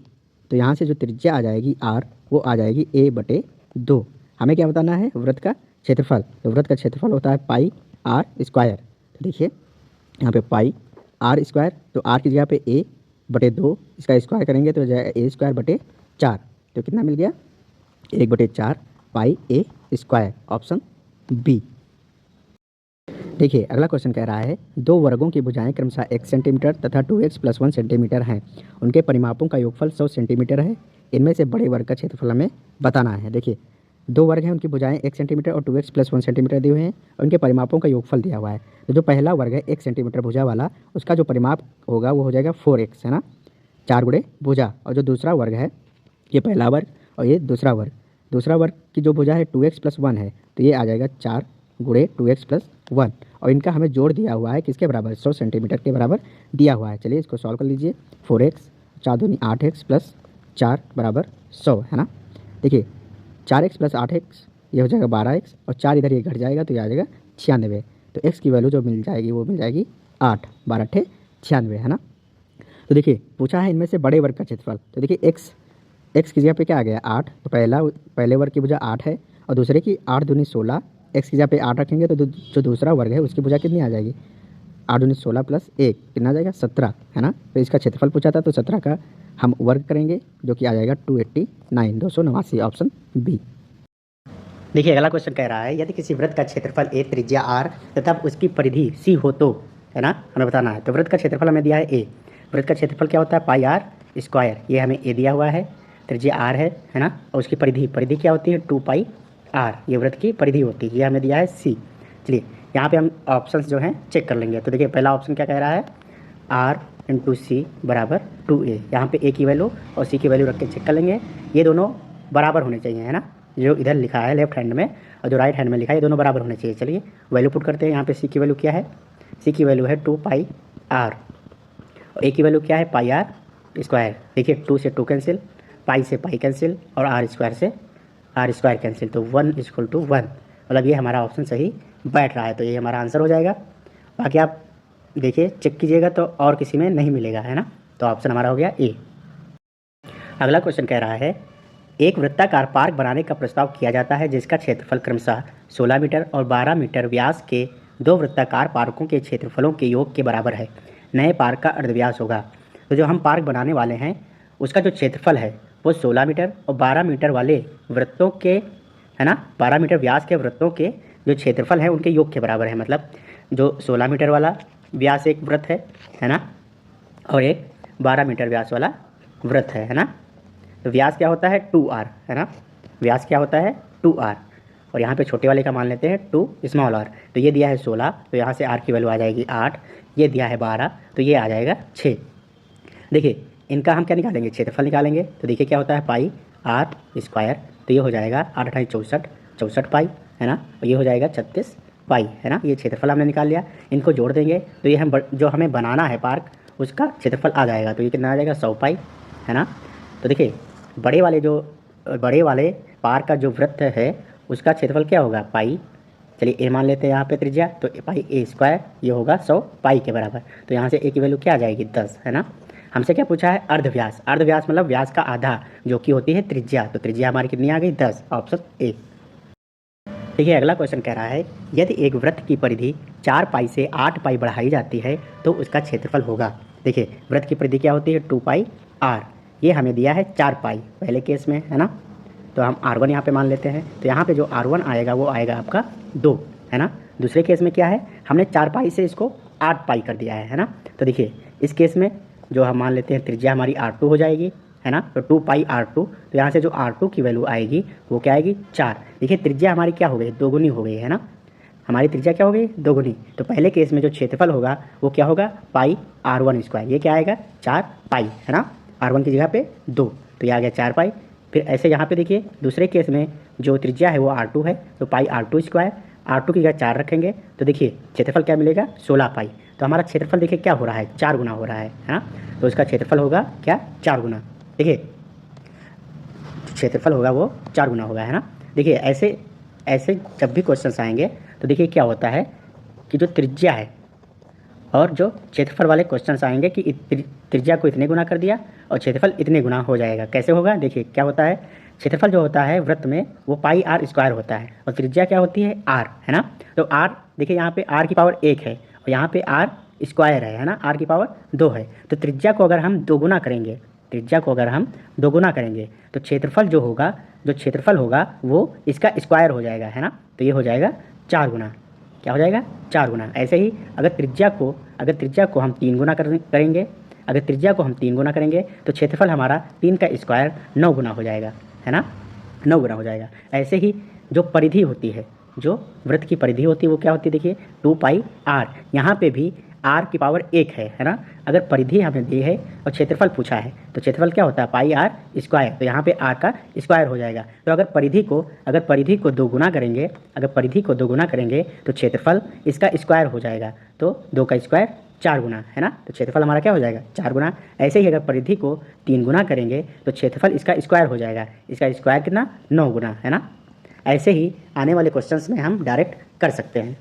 Speaker 1: तो यहाँ से जो त्रिज्या आ जाएगी आर, वो आ जाएगी ए बटे 2। हमें क्या बताना है, वृत्त का क्षेत्रफल। तो वृत्त का क्षेत्रफल होता है पाई आर स्क्वायर। तो देखिए यहाँ पे पाई आर स्क्वायर, तो आर की जगह पे ए बटे 2, इसका स्क्वायर करेंगे तो हो जाएगा ए स्क्वायर बटे 4। तो कितना मिल गया, 1/4 पाई ए स्क्वायर, ऑप्शन बी। देखिए अगला क्वेश्चन कह रहा है 2 वर्गों की भुजाएं क्रमशः 1 सेंटीमीटर तथा 2x + 1 सेंटीमीटर हैं। उनके परिमापों का योगफल 100 सेंटीमीटर है। इनमें से बड़े वर्ग का क्षेत्रफल हमें बताना है। देखिए 2 वर्ग हैं, उनकी भुजाएं 1 सेंटीमीटर और 2x + 1 सेंटीमीटर दिए हुए हैं और उनके परिमापों का योगफल दिया हुआ है। तो जो पहला वर्ग है 1 सेंटीमीटर भुजा वाला, उसका जो परिमाप होगा वो हो जाएगा 4x, है ना, 4 गुणे भुजा। और जो दूसरा वर्ग है, ये पहला वर्ग और ये दूसरा वर्ग की जो भुजा है 2x + 1 है, तो ये आ जाएगा 4 गुणे 2x + 1। और इनका हमें जोड़ दिया हुआ है किसके बराबर, 100 सेंटीमीटर के बराबर दिया हुआ है। चलिए इसको सॉल्व कर लीजिए। 4x 4 दूनी 8x + 4 बराबर 100, है ना। देखिए 4x + 8x ये हो जाएगा 12x और 4 इधर ये घट जाएगा तो ये आ जाएगा 96। तो x की वैल्यू जो मिल जाएगी वो मिल जाएगी 8, 12 × 96, है ना। तो देखिए पूछा है इनमें से बड़े वर्ग का क्षेत्रफल। तो देखिए x की जगह पे क्या आ गया 8, तो पहले वर्ग की भुजा 8 है और दूसरे की 8 दूनी 16। x की जगह पे 8 रखेंगे तो जो दूसरा वर्ग है उसकी भुजा कितनी आ जाएगी, 8 दूनी 16 + 1 कितना आ जाएगा 17, है ना। तो इसका क्षेत्रफल पूछा था तो 17 का हम वर्ग करेंगे जो कि आ जाएगा 289, 289, ऑप्शन बी। देखिए अगला क्वेश्चन कह रहा है यदि किसी वृत्त का क्षेत्रफल a, त्रिज्या r तथा उसकी परिधि c हो तो, है ना, हमें बताना है। तो वृत्त का क्षेत्रफल हमें दिया है a। वृत्त का क्षेत्रफल क्या होता है, पाई आर स्क्वायर। ये हमें a दिया हुआ है, त्रिज्या r है ना। और उसकी परिधि क्या होती है, 2 पाई r, ये वृत्त की परिधि होती है। ये हमें दिया है c। चलिए यहाँ पे हम ऑप्शंस जो हैं चेक कर लेंगे। तो देखिए पहला ऑप्शन क्या कह रहा है, r × c = 2a। यहाँ पे a की वैल्यू और c की वैल्यू रख के चेक कर लेंगे। ये दोनों बराबर होने चाहिए, है ना। जो इधर लिखा है लेफ्ट हैंड में और जो राइट हैंड में लिखा है ये दोनों बराबर होने चाहिए। चलिए वैल्यू पुट करते हैं। यहाँ पे c की वैल्यू क्या है, c की वैल्यू है 2 पाई r और a की वैल्यू क्या है, पाई r स्क्वायर। देखिए 2 से 2 कैंसिल, पाई से पाई कैंसिल और r स्क्वायर से r स्क्वायर कैंसिल। तो 1 = 1, मतलब ये हमारा ऑप्शन सही बैठ रहा है। तो ये हमारा आंसर हो जाएगा। बाकी आप देखिए चेक कीजिएगा तो और किसी में नहीं मिलेगा, है ना। तो ऑप्शन हमारा हो गया ए। अगला क्वेश्चन कह रहा है एक वृत्ताकार पार्क बनाने का प्रस्ताव किया जाता है जिसका क्षेत्रफल क्रमशः 16 मीटर और 12 मीटर व्यास के 2 वृत्ताकार पार्कों के क्षेत्रफलों के योग के बराबर है। नए पार्क का अर्धव्यास होगा। तो जो हम पार्क बनाने वाले हैं उसका जो क्षेत्रफल है वो 16 मीटर और 12 मीटर वाले वृत्तों के, है ना, 12 मीटर व्यास के वृत्तों के जो क्षेत्रफल है उनके योग के बराबर है। मतलब जो 16 मीटर वाला व्यास एक वृत्त है ना, और एक 12 मीटर व्यास वाला वृत्त है ना। तो व्यास क्या होता है 2r, है ना, व्यास क्या होता है 2r। और यहाँ पे छोटे वाले का मान लेते हैं 2 स्मॉल r। तो ये दिया है 16, तो यहाँ से r की वैल्यू आ जाएगी 8। ये दिया है 12, तो ये आ जाएगा 6। देखिए इनका हम क्या निकालेंगे, क्षेत्रफल निकालेंगे। तो देखिए क्या होता है पाई आर स्क्वायर, तो ये हो जाएगा 8 × 64, 64 पाई, है ना। और ये हो जाएगा 36 पाई, है ना। ये क्षेत्रफल हमने निकाल लिया। इनको जोड़ देंगे तो ये हम जो हमें बनाना है पार्क उसका क्षेत्रफल आ जाएगा। तो ये कितना आ जाएगा 100 पाई, है ना। तो देखिए बड़े वाले पार्क का जो वृत्त है उसका क्षेत्रफल क्या होगा, पाई। चलिए ए मान लेते हैं यहाँ पे त्रिज्या, तो पाई ए स्क्वायर ये होगा 100 पाई के बराबर। तो यहाँ से ए की वैल्यू क्या आ जाएगी 10, है ना। हमसे क्या पूछा है, अर्धव्यास। अर्धव्यास मतलब व्यास का आधा जो कि होती है त्रिज्या। तो त्रिज्या हमारी कितनी आ गई 10, ऑप्शन ए। देखिए अगला क्वेश्चन कह रहा है यदि एक वृत्त की परिधि 4 पाई से 8 पाई बढ़ाई जाती है तो उसका क्षेत्रफल होगा। देखिए वृत्त की परिधि क्या होती है 2 पाई r। ये हमें दिया है 4 पाई पहले केस में, है ना। तो हम r1 यहाँ पे मान लेते हैं। तो यहाँ पे जो r1 आएगा वो आएगा आपका 2, है ना। दूसरे केस में क्या है, हमने 4 पाई से इसको 8 पाई कर दिया है ना। तो देखिए इस केस में जो हम मान लेते हैं त्रिज्या हमारी r2 हो जाएगी, है ना। तो 2 पाई r2, तो यहाँ से जो r2 की वैल्यू आएगी वो क्या आएगी 4। देखिए त्रिज्या हमारी क्या हो गई, दोगुनी हो गई, है ना। हमारी त्रिज्या क्या हो गई, दोगुनी। तो पहले केस में जो क्षेत्रफल होगा वो क्या होगा, पाई r1 स्क्वायर। ये क्या आएगा 4 पाई, है ना। r1 की जगह पे 2, तो ये आ गया 4 पाई। फिर ऐसे यहाँ पे देखिए दूसरे केस में जो त्रिज्या है वो r2 है, तो पाई r2 स्क्वायर, r2 की जगह 4 रखेंगे तो देखिए क्षेत्रफल क्या मिलेगा 16 पाई। तो हमारा क्षेत्रफल देखिए क्या हो रहा है, 4 गुना हो रहा है ना। तो इसका क्षेत्रफल होगा क्या 4 गुना। देखिए क्षेत्रफल होगा वो 4 गुना होगा, है ना। देखिए ऐसे ऐसे जब भी क्वेश्चंस आएंगे तो देखिए क्या होता है कि जो त्रिज्या है और जो क्षेत्रफल वाले क्वेश्चंस आएंगे कि त्रिज्या को इतने गुना कर दिया और क्षेत्रफल इतने गुना हो जाएगा। कैसे होगा, देखिए क्या होता है, क्षेत्रफल जो होता है वृत्त में वो पाई आर स्क्वायर होता है और त्रिज्या क्या होती है, आर, है ना। तो आर देखिए यहाँ पे आर की पावर 1 है और यहाँ पे आर स्क्वायर है ना, आर की पावर 2 है। तो त्रिज्या को अगर हम दोगुना करेंगे, त्रिज्या को अगर हम दोगुना करेंगे तो क्षेत्रफल जो होगा, जो क्षेत्रफल होगा वो इसका स्क्वायर हो जाएगा, है ना। तो ये हो जाएगा 4 गुना, क्या हो जाएगा, 4 गुना। ऐसे ही अगर त्रिज्या को हम 3 गुना करेंगे, अगर त्रिज्या को हम 3 गुना करेंगे तो क्षेत्रफल हमारा 3 का स्क्वायर 9 गुना हो जाएगा, है ना, 9 गुना हो जाएगा। ऐसे ही जो परिधि होती है, जो वृत्त की परिधि होती है वो क्या होती है, देखिए 2 पाई आर, यहाँ पे भी आर की पावर 1 है ना। अगर परिधि हमें दी है और क्षेत्रफल पूछा है तो क्षेत्रफल क्या होता है, पाई आर स्क्वायर, तो यहाँ पे आर का स्क्वायर हो जाएगा। तो अगर परिधि को 2 गुना करेंगे, अगर परिधि को 2 गुना करेंगे तो क्षेत्रफल इसका स्क्वायर हो जाएगा, तो 2 का स्क्वायर 4 गुना, है ना। तो क्षेत्रफल हमारा क्या हो जाएगा, 4 गुना। ऐसे ही अगर परिधि को 3 गुना करेंगे तो क्षेत्रफल इसका स्क्वायर हो जाएगा, इसका स्क्वायर कितना, 9 गुना, है ना। ऐसे ही आने वाले क्वेश्चंस में हम डायरेक्ट कर सकते हैं।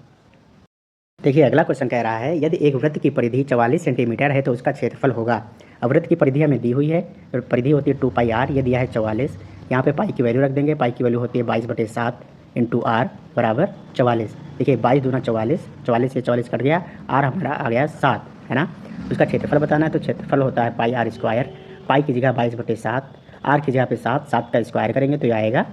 Speaker 1: देखिए अगला क्वेश्चन कह रहा है यदि एक वृत्त की परिधि 44 सेंटीमीटर है तो उसका क्षेत्रफल होगा। अब वृत्त की परिधि हमें दी हुई है, परिधि होती है 2 पाई आर, ये दिया है 44, यहाँ पे पाई की वैल्यू रख देंगे, पाई की वैल्यू होती है 22/7 इंटू आर बराबर 44। देखिए 22 दूना 44, 44 से 44 कट गया, आर हमारा आ गया 7, है ना। उसका क्षेत्रफल बताना है तो क्षेत्रफल होता है पाई आर स्क्वायर, पाई की जगह 22/7, आर की जगह पे 7, 7 का स्क्वायर करेंगे तो ये आएगा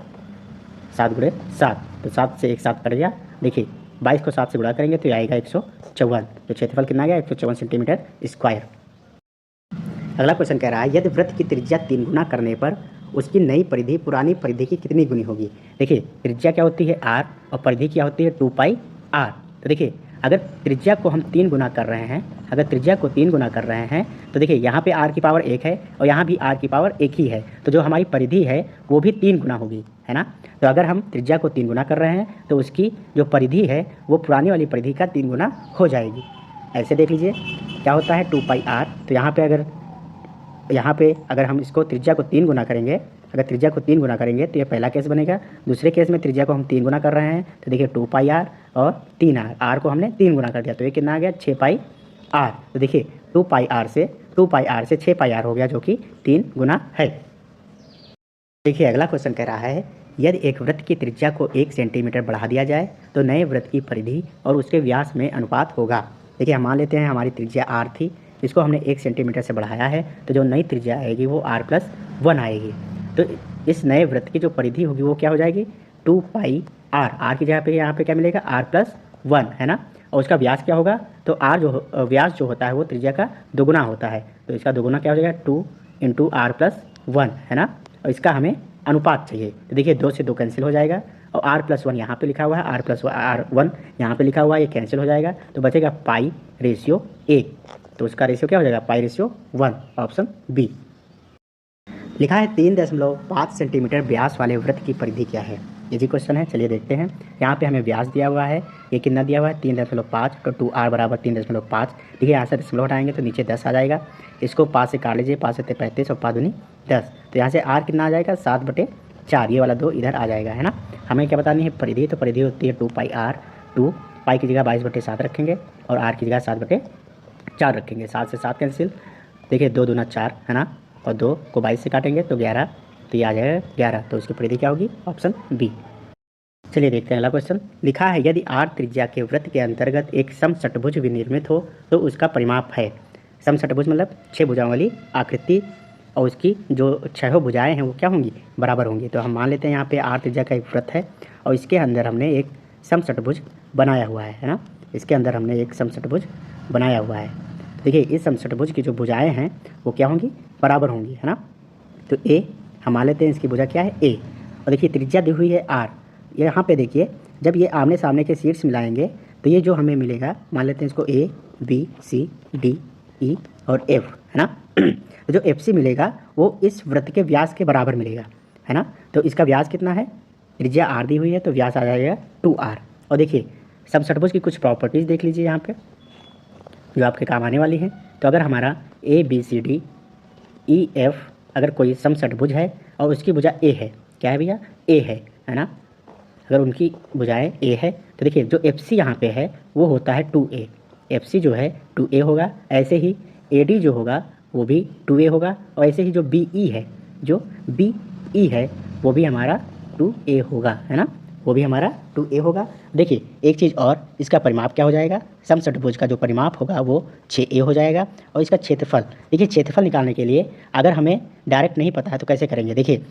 Speaker 1: 7 गुणे 7, तो 7 से 1 7 कट गया। देखिए 22 को 7 से गुणा करेंगे तो ये आएगा 154, तो क्षेत्रफल कितना आ गया, 154 सेंटीमीटर स्क्वायर। अगला क्वेश्चन कह रहा है यदि वृत्त की त्रिज्या 3 गुना करने पर उसकी नई परिधि पुरानी परिधि की कितनी गुनी होगी। देखिए त्रिज्या क्या होती है आर और परिधि क्या होती है 2 पाई आर। तो देखिए अगर त्रिज्या को हम 3 गुना कर रहे हैं, अगर त्रिज्या को 3 गुना कर रहे हैं तो देखिए यहाँ पे आर की पावर 1 है और यहाँ भी आर की पावर 1 ही है, तो जो हमारी परिधि है वो भी 3 गुना होगी, है ना। तो अगर हम त्रिज्या को 3 गुना कर रहे हैं तो उसकी जो परिधि है वो पुरानी वाली परिधि का 3 गुना हो जाएगी। ऐसे देख लीजिए क्या होता है 2 पाई आर, तो यहाँ पे अगर हम इसको त्रिज्या को 3 गुना करेंगे, अगर त्रिज्या को 3 गुना करेंगे तो ये पहला केस बनेगा। दूसरे केस में त्रिज्या को हम 3 गुना कर रहे हैं तो देखिए 2 पाई आर और 3 आर, आर को हमने 3 गुना कर दिया तो ये कितना आ गया 6 पाई आर। तो देखिए 2 पाई आर से 6 पाई आर हो गया जो कि 3 गुना है। देखिए अगला क्वेश्चन कह रहा है यदि एक वृत्त की त्रिज्या को 1 सेंटीमीटर बढ़ा दिया जाए तो नए वृत्त की परिधि और उसके व्यास में अनुपात होगा। देखिए हम मान लेते हैं हमारी त्रिज्या आर थी, इसको हमने 1 सेंटीमीटर से बढ़ाया है तो जो नई त्रिज्या आएगी वो r+1 आएगी। तो इस नए वृत्त की जो परिधि होगी वो क्या हो जाएगी 2 पाई आर, आर की जगह पे यहाँ पे क्या मिलेगा r+1, है ना। और उसका व्यास क्या होगा, तो व्यास जो होता है वो त्रिज्या का दोगुना होता है, तो इसका दोगुना क्या हो जाएगा 2 × r+1, है ना। और इसका हमें अनुपात चाहिए, तो देखिए 2 से 2 कैंसिल हो जाएगा और r+1 यहाँ पे लिखा हुआ है, r1 यहाँ पे लिखा हुआ है, ये कैंसिल हो जाएगा तो बचेगा π/1, तो उसका रेशियो क्या हो जाएगा π/1, ऑप्शन बी। लिखा है 3.5 सेंटीमीटर व्यास वाले वृत्त की परिधि क्या है। ये भी क्वेश्चन है, चलिए देखते हैं। यहाँ पे हमें व्यास दिया हुआ है, ये कितना दिया हुआ है 3.5, तो 2r बराबर 3.5। देखिए यहाँ से दशमलव हटाएंगे तो नीचे 10 आ जाएगा, इसको 5 से काट लीजिए, 5 से 35 और 5 दूनी 10, तो यहाँ से r कितना आ जाएगा 7/4, ये वाला 2 इधर आ जाएगा, है ना। हमें क्या बतानी है परिधि, तो परिधि होती है 2 पाई आर, 2 पाई की जगह 22/7 रखेंगे और r की जगह 7/4 रखेंगे, 7 से 7 कैंसिल, देखिए 2 दूना 4, है ना, और 2 को 22 से काटेंगे तो 11, तो ये आ जाएगा 11, तो उसकी परिधि क्या होगी ऑप्शन बी। चलिए देखते हैं अगला क्वेश्चन। लिखा है यदि r त्रिज्या के वृत्त के अंतर्गत एक समषट्भुज विनिर्मित हो तो उसका परिमाप है। समषट्भुज मतलब 6 भुजाओं वाली आकृति, और उसकी जो 6 भुजाएं हैं वो क्या होंगी, बराबर होंगी। तो हम मान लेते हैं यहाँ पे r त्रिज्या का एक वृत्त है और इसके अंदर हमने एक समषट्भुज बनाया हुआ है ना, इसके अंदर हमने एक समषट्भुज बनाया हुआ है। देखिए इस समषट्भुज की जो भुजाएं हैं वो क्या होंगी, बराबर होंगी, है ना। तो ए हम मान लेते हैं इसकी भुजा क्या है ए, और देखिए त्रिज्या दी हुई है r। यहाँ पे देखिए जब ये आमने सामने के शीट्स मिलाएंगे तो ये जो हमें मिलेगा, मान लेते हैं इसको ए बी सी डी ई और एफ, है ना। तो जो एफ सी मिलेगा वो इस वृत्त के व्यास के बराबर मिलेगा, है ना। तो इसका व्यास कितना है, त्रिज्या r दी हुई है तो व्यास आ जाएगा 2r। और देखिए समषट्भुज की कुछ प्रॉपर्टीज़ देख लीजिए यहाँ पे जो आपके काम आने वाली हैं। तो अगर हमारा A B C D E F अगर कोई समषटभुज है और उसकी भुजा ए है, क्या है भैया, ए है ना, अगर उनकी भुजाएं ए है तो देखिए जो एफ सी यहाँ पे है वो होता है 2a, एफ सी जो है 2a होगा। ऐसे ही ए डी जो होगा वो भी 2a होगा, और ऐसे ही जो बी ई है, जो बी ई है वो भी हमारा 2a होगा, है ना, वो भी हमारा 2a होगा। देखिए एक चीज़ और, इसका परिमाप क्या हो जाएगा, समषटभुज का जो परिमाप होगा वो 6a हो जाएगा। और इसका क्षेत्रफल, देखिए क्षेत्रफल निकालने के लिए अगर हमें डायरेक्ट नहीं पता है तो कैसे करेंगे, देखिए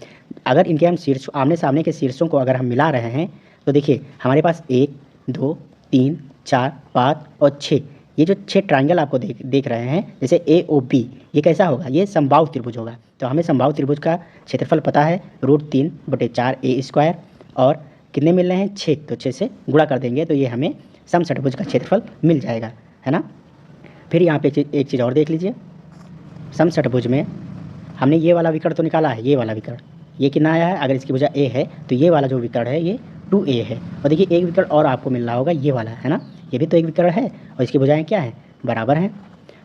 Speaker 1: अगर इनके हम शीर्ष आमने सामने के शीर्षों को अगर हम मिला रहे हैं तो देखिए हमारे पास 1 2 3 4 5 और 6, ये जो 6 ट्राइंगल आपको देख रहे हैं, जैसे ए ओ बी, ये कैसा होगा, ये समबाहु त्रिभुज होगा। तो हमें समबाहु त्रिभुज का क्षेत्रफल पता है √3/4a², और कितने मिल रहे हैं 6, तो 6 से गुणा कर देंगे तो ये हमें समषटभुज का क्षेत्रफल मिल जाएगा, है ना। फिर यहाँ पे एक चीज़ और देख लीजिए, समषटभुज में हमने ये वाला विकर्ण तो निकाला है, ये वाला विकर्ण, ये कितना आया है, अगर इसकी भुजा ए है तो ये वाला जो विकर्ण है ये 2a है। और देखिए एक विकर्ण और आपको मिल रहा होगा, ये वाला, है ना, ये भी तो एक विकर्ण है और इसकी भुजाएं क्या है, बराबर हैं।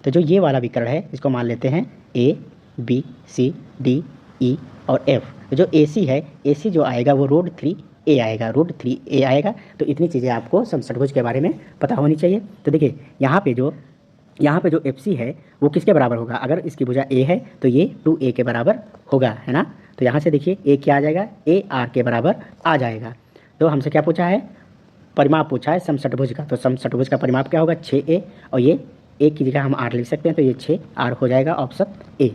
Speaker 1: तो जो ये वाला विकर्ण है इसको मान लेते हैं a b c d e और f। तो जो AC है, AC जो आएगा वो √3a आएगा, √3a आएगा। तो इतनी चीज़ें आपको समषटभुज के बारे में पता होनी चाहिए। तो देखिए यहाँ पे जो FC है वो किसके बराबर होगा, अगर इसकी भुजा a है तो ये 2a के बराबर होगा, है ना। तो यहाँ से देखिए a क्या आ जाएगा, a r के बराबर आ जाएगा। तो हमसे क्या पूछा है, परिमाप पूछा है समषटभुज का। तो समषटभुज का परिमाप क्या होगा, 6a, और ये a की जगह हम r लिख सकते हैं, तो ये 6r हो जाएगा, ऑप्शन ए।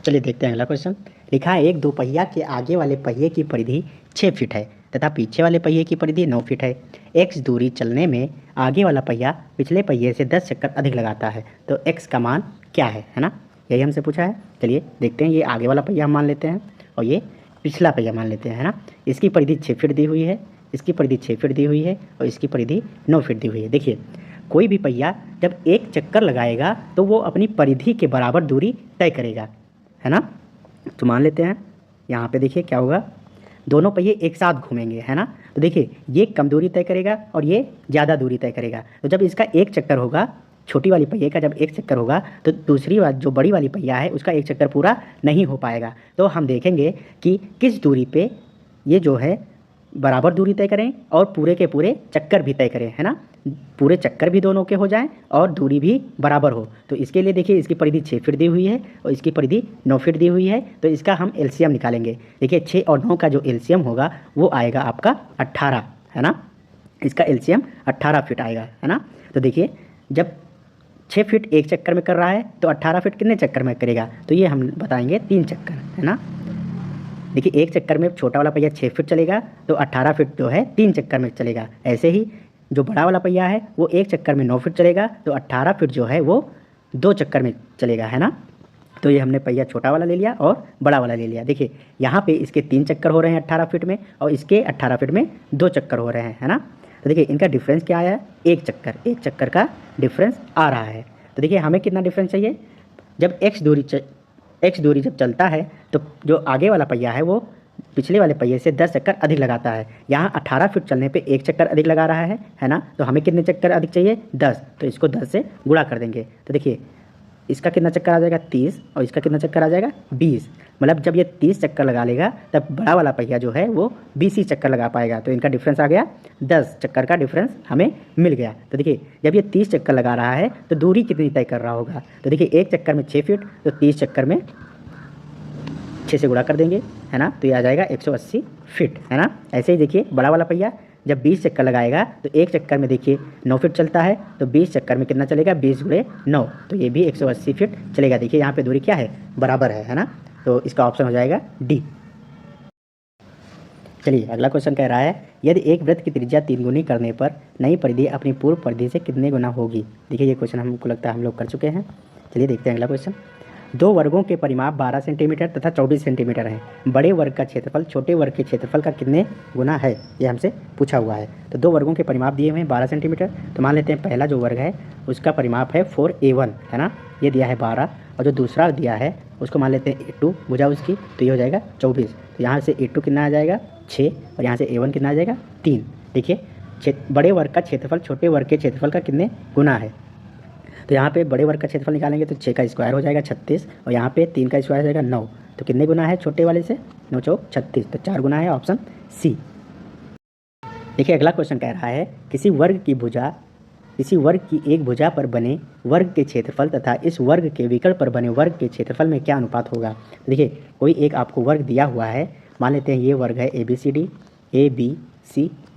Speaker 1: चलिए देखते हैं अगला क्वेश्चन। लिखा है एक दोपहिया के आगे वाले पहिए की परिधि 6 फीट है तथा पीछे वाले पहिए की परिधि 9 फीट है। x दूरी चलने में आगे वाला पहिया पिछले पहिए से 10 चक्कर अधिक लगाता है, तो x का मान क्या है ना, यही हमसे पूछा है। चलिए देखते हैं, ये आगे वाला पहिया हम मान लेते हैं और ये पिछला पहिया मान लेते हैं, है ना। इसकी परिधि 6 फीट दी हुई है, इसकी परिधि 6 फीट दी हुई है और इसकी परिधि 9 फीट दी हुई है। देखिए कोई भी पहिया जब एक चक्कर लगाएगा तो वो अपनी परिधि के बराबर दूरी तय करेगा, है ना। तो मान लेते हैं यहाँ पे देखिए क्या होगा, दोनों पहिए एक साथ घूमेंगे, है ना। तो देखिए ये कम दूरी तय करेगा और ये ज़्यादा दूरी तय करेगा। तो जब इसका एक चक्कर होगा, छोटी वाली पहिए का जब एक चक्कर होगा तो दूसरी वाली जो बड़ी वाली पहिया है उसका एक चक्कर पूरा नहीं हो पाएगा। तो हम देखेंगे कि किस दूरी पे ये जो है बराबर दूरी तय करें और पूरे के पूरे चक्कर भी तय करें, है ना, पूरे चक्कर भी दोनों के हो जाएं और दूरी भी बराबर हो। तो इसके लिए देखिए इसकी परिधि 6 फीट दी हुई है और इसकी परिधि 9 फीट दी हुई है। तो इसका हम एलसीएम निकालेंगे। देखिए 6 और 9 का जो एलसीएम होगा वो आएगा आपका 18, है ना, इसका एलसीएम 18 फीट आएगा, है ना। तो देखिए जब 6 फीट एक चक्कर में कर रहा है तो 18 फीट कितने चक्कर में करेगा, तो ये हम बताएंगे 3 चक्कर, है ना। देखिए एक चक्कर में छोटा वाला पहिया 6 फीट चलेगा तो 18 फीट जो है 3 चक्कर में चलेगा। ऐसे ही जो बड़ा वाला पहिया है वो एक चक्कर में 9 फीट चलेगा तो 18 फीट जो है वो 2 चक्कर में चलेगा, है ना। तो ये हमने पहिया छोटा वाला ले लिया और बड़ा वाला ले लिया। देखिए यहाँ पे इसके 3 चक्कर हो रहे हैं 18 फीट में और इसके 18 फीट में 2 चक्कर हो रहे हैं, है ना। तो देखिए इनका डिफरेंस क्या आया है, एक चक्कर का डिफरेंस आ रहा है। तो देखिए हमें कितना डिफरेंस चाहिए, जब x दूरी जब चलता है तो जो आगे वाला पहिया है वो पिछले वाले पहिए से 10 चक्कर अधिक लगाता है। यहाँ 18 फीट चलने पे 1 चक्कर अधिक लगा रहा है ना। तो हमें कितने चक्कर अधिक चाहिए, 10, तो इसको 10 से गुणा कर देंगे। तो देखिए इसका कितना चक्कर आ जाएगा 30 और इसका कितना चक्कर आ जाएगा 20। मतलब जब ये 30 चक्कर लगा लेगा तब बड़ा वाला पहिया जो है वो 20 ही चक्कर लगा पाएगा। तो इनका डिफरेंस आ गया 10 चक्कर का डिफरेंस हमें मिल गया। तो देखिए जब ये 30 चक्कर लगा रहा है तो दूरी कितनी तय कर रहा होगा, तो देखिए एक चक्कर में 6 फीट तो 30 चक्कर में 6 से गुणा कर देंगे, है ना। तो ये आ जाएगा 180 फीट, है ना। ऐसे ही देखिए बड़ा वाला पहिया जब 20 चक्कर लगाएगा तो एक चक्कर में देखिए 9 फीट चलता है तो 20 चक्कर में कितना चलेगा, 20 × 9, तो ये भी 180 फीट चलेगा। देखिए यहाँ पे दूरी क्या है, बराबर है ना। तो इसका ऑप्शन हो जाएगा डी। चलिए अगला क्वेश्चन कह रहा है यदि एक वृत्त की त्रिज्या 3 गुनी करने पर नई परिधि अपनी पूर्व परिधि से कितने गुना होगी। देखिए ये क्वेश्चन हमको लगता है हम लोग कर चुके हैं। चलिए देखते हैं अगला क्वेश्चन। 2 वर्गों के परिमाप 12 सेंटीमीटर तथा 24 सेंटीमीटर हैं। बड़े वर्ग का क्षेत्रफल छोटे वर्ग के क्षेत्रफल का कितने गुना है, ये हमसे पूछा हुआ है। तो 2 वर्गों के परिमाप दिए हुए हैं 12 सेंटीमीटर। तो मान लेते हैं पहला जो वर्ग है उसका परिमाप है 4a1, है ना, ये दिया है 12, और जो दूसरा दिया है उसको मान लेते हैं a2 भुजा उसकी, तो ये हो जाएगा 24। तो यहाँ से a2 कितना आ जाएगा 6 और यहाँ से a1 कितना आ जाएगा 3। देखिए बड़े वर्ग का क्षेत्रफल छोटे वर्ग के क्षेत्रफल का कितने गुना है। तो यहाँ पे बड़े वर्ग का क्षेत्रफल निकालेंगे तो 6 का स्क्वायर हो जाएगा 36, और यहाँ पे 3 का स्क्वायर हो जाएगा 9। तो कितने गुना है छोटे वाले से? 9 चौक 36, तो 4 गुना है, ऑप्शन सी। देखिए अगला क्वेश्चन कह रहा है किसी वर्ग की एक भुजा पर बने वर्ग के क्षेत्रफल तथा इस वर्ग के विकर्ण पर बने वर्ग के क्षेत्रफल में क्या अनुपात होगा। देखिए कोई एक आपको वर्ग दिया हुआ है, मान लेते हैं ये वर्ग है ए बी सी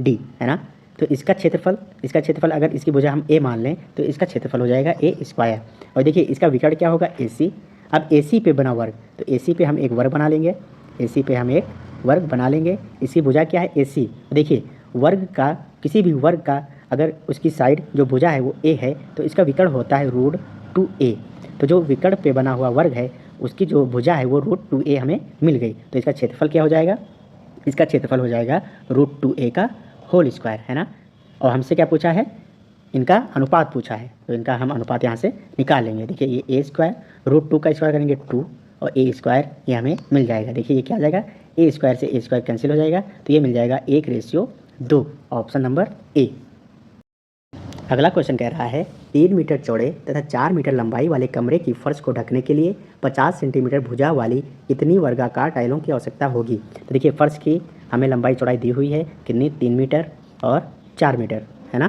Speaker 1: डी, है ना। तो इसका क्षेत्रफल अगर इसकी भुजा हम ए मान लें तो इसका क्षेत्रफल हो जाएगा ए स्क्वायर। और देखिए इसका विकर्ण क्या होगा? ए सी। अब ए सी पे बना वर्ग, तो ए सी पे हम एक वर्ग बना लेंगे, इसकी भुजा क्या है? ए सी। देखिए किसी भी वर्ग का अगर उसकी साइड जो भुजा है वो ए है तो इसका विकर्ण होता है √2a। तो जो विकर्ण पे बना हुआ वर्ग है उसकी जो भुजा है वो √2a हमें मिल गई। तो इसका क्षेत्रफल क्या हो जाएगा? इसका क्षेत्रफल हो जाएगा √2a का होल स्क्वायर, है ना। और हमसे क्या पूछा है? इनका अनुपात पूछा है, तो इनका हम अनुपात यहाँ से निकाल लेंगे। देखिए ये ए स्क्वायर, √2 का स्क्वायर करेंगे 2 और ए स्क्वायर ये हमें मिल जाएगा। देखिए ये क्या आ जाएगा? ए स्क्वायर से ए स्क्वायर कैंसिल हो जाएगा, तो ये मिल जाएगा 1:2, ऑप्शन नंबर ए। अगला क्वेश्चन कह रहा है 3 मीटर चौड़े तथा 4 मीटर लंबाई वाले कमरे की फर्श को ढकने के लिए 50 सेंटीमीटर भुजा वाली कितनी वर्गाकार टाइलों की आवश्यकता होगी। तो देखिए फर्श की हमें लंबाई चौड़ाई दी हुई है कितनी? 3 मीटर और 4 मीटर, है ना।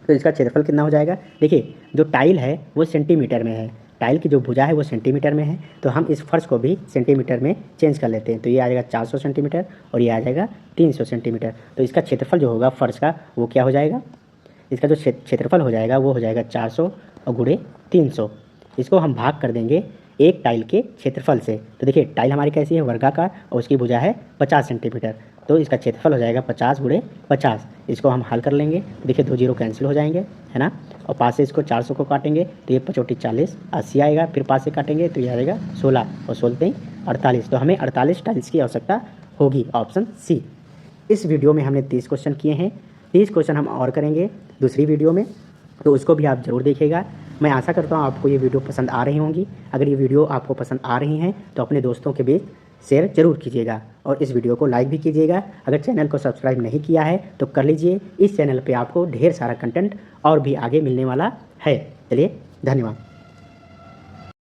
Speaker 1: तो इसका क्षेत्रफल कितना हो जाएगा? देखिए जो टाइल है वो सेंटीमीटर में है, टाइल की जो भुजा है वो सेंटीमीटर में है, तो हम इस फर्श को भी सेंटीमीटर में चेंज कर लेते हैं। तो ये आ जाएगा 400 सेंटीमीटर और ये आ जाएगा 300 सेंटीमीटर। तो इसका क्षेत्रफल जो होगा फर्श का वो क्या हो जाएगा? इसका जो क्षेत्रफल हो जाएगा वो हो जाएगा 400 और गुणे 300। इसको हम भाग कर देंगे एक टाइल के क्षेत्रफल से। तो देखिए टाइल हमारी कैसी है? वर्गाकार, और उसकी भुजा है 50 सेंटीमीटर, तो इसका क्षेत्रफल हो जाएगा 50 गुणे 50। इसको हम हल कर लेंगे, देखिए 2 जीरो कैंसिल हो जाएंगे, है ना। और 5 से इसको 400 को काटेंगे तो ये 5 40, 80 आएगा। फिर 5 से काटेंगे तो ये आएगा 16 और 16 48। तो हमें 48 टाइल्स की आवश्यकता होगी, ऑप्शन सी। इस वीडियो में हमने 30 क्वेश्चन किए हैं, 30 क्वेश्चन हम और करेंगे दूसरी वीडियो में, तो उसको भी आप ज़रूर देखिएगा। मैं आशा करता हूँ आपको ये वीडियो पसंद आ रही होंगी। अगर ये वीडियो आपको पसंद आ रही हैं तो अपने दोस्तों के बीच शेयर जरूर कीजिएगा और इस वीडियो को लाइक भी कीजिएगा। अगर चैनल को सब्सक्राइब नहीं किया है तो कर लीजिए, इस चैनल पे आपको ढेर सारा कंटेंट और भी आगे मिलने वाला है। चलिए धन्यवाद।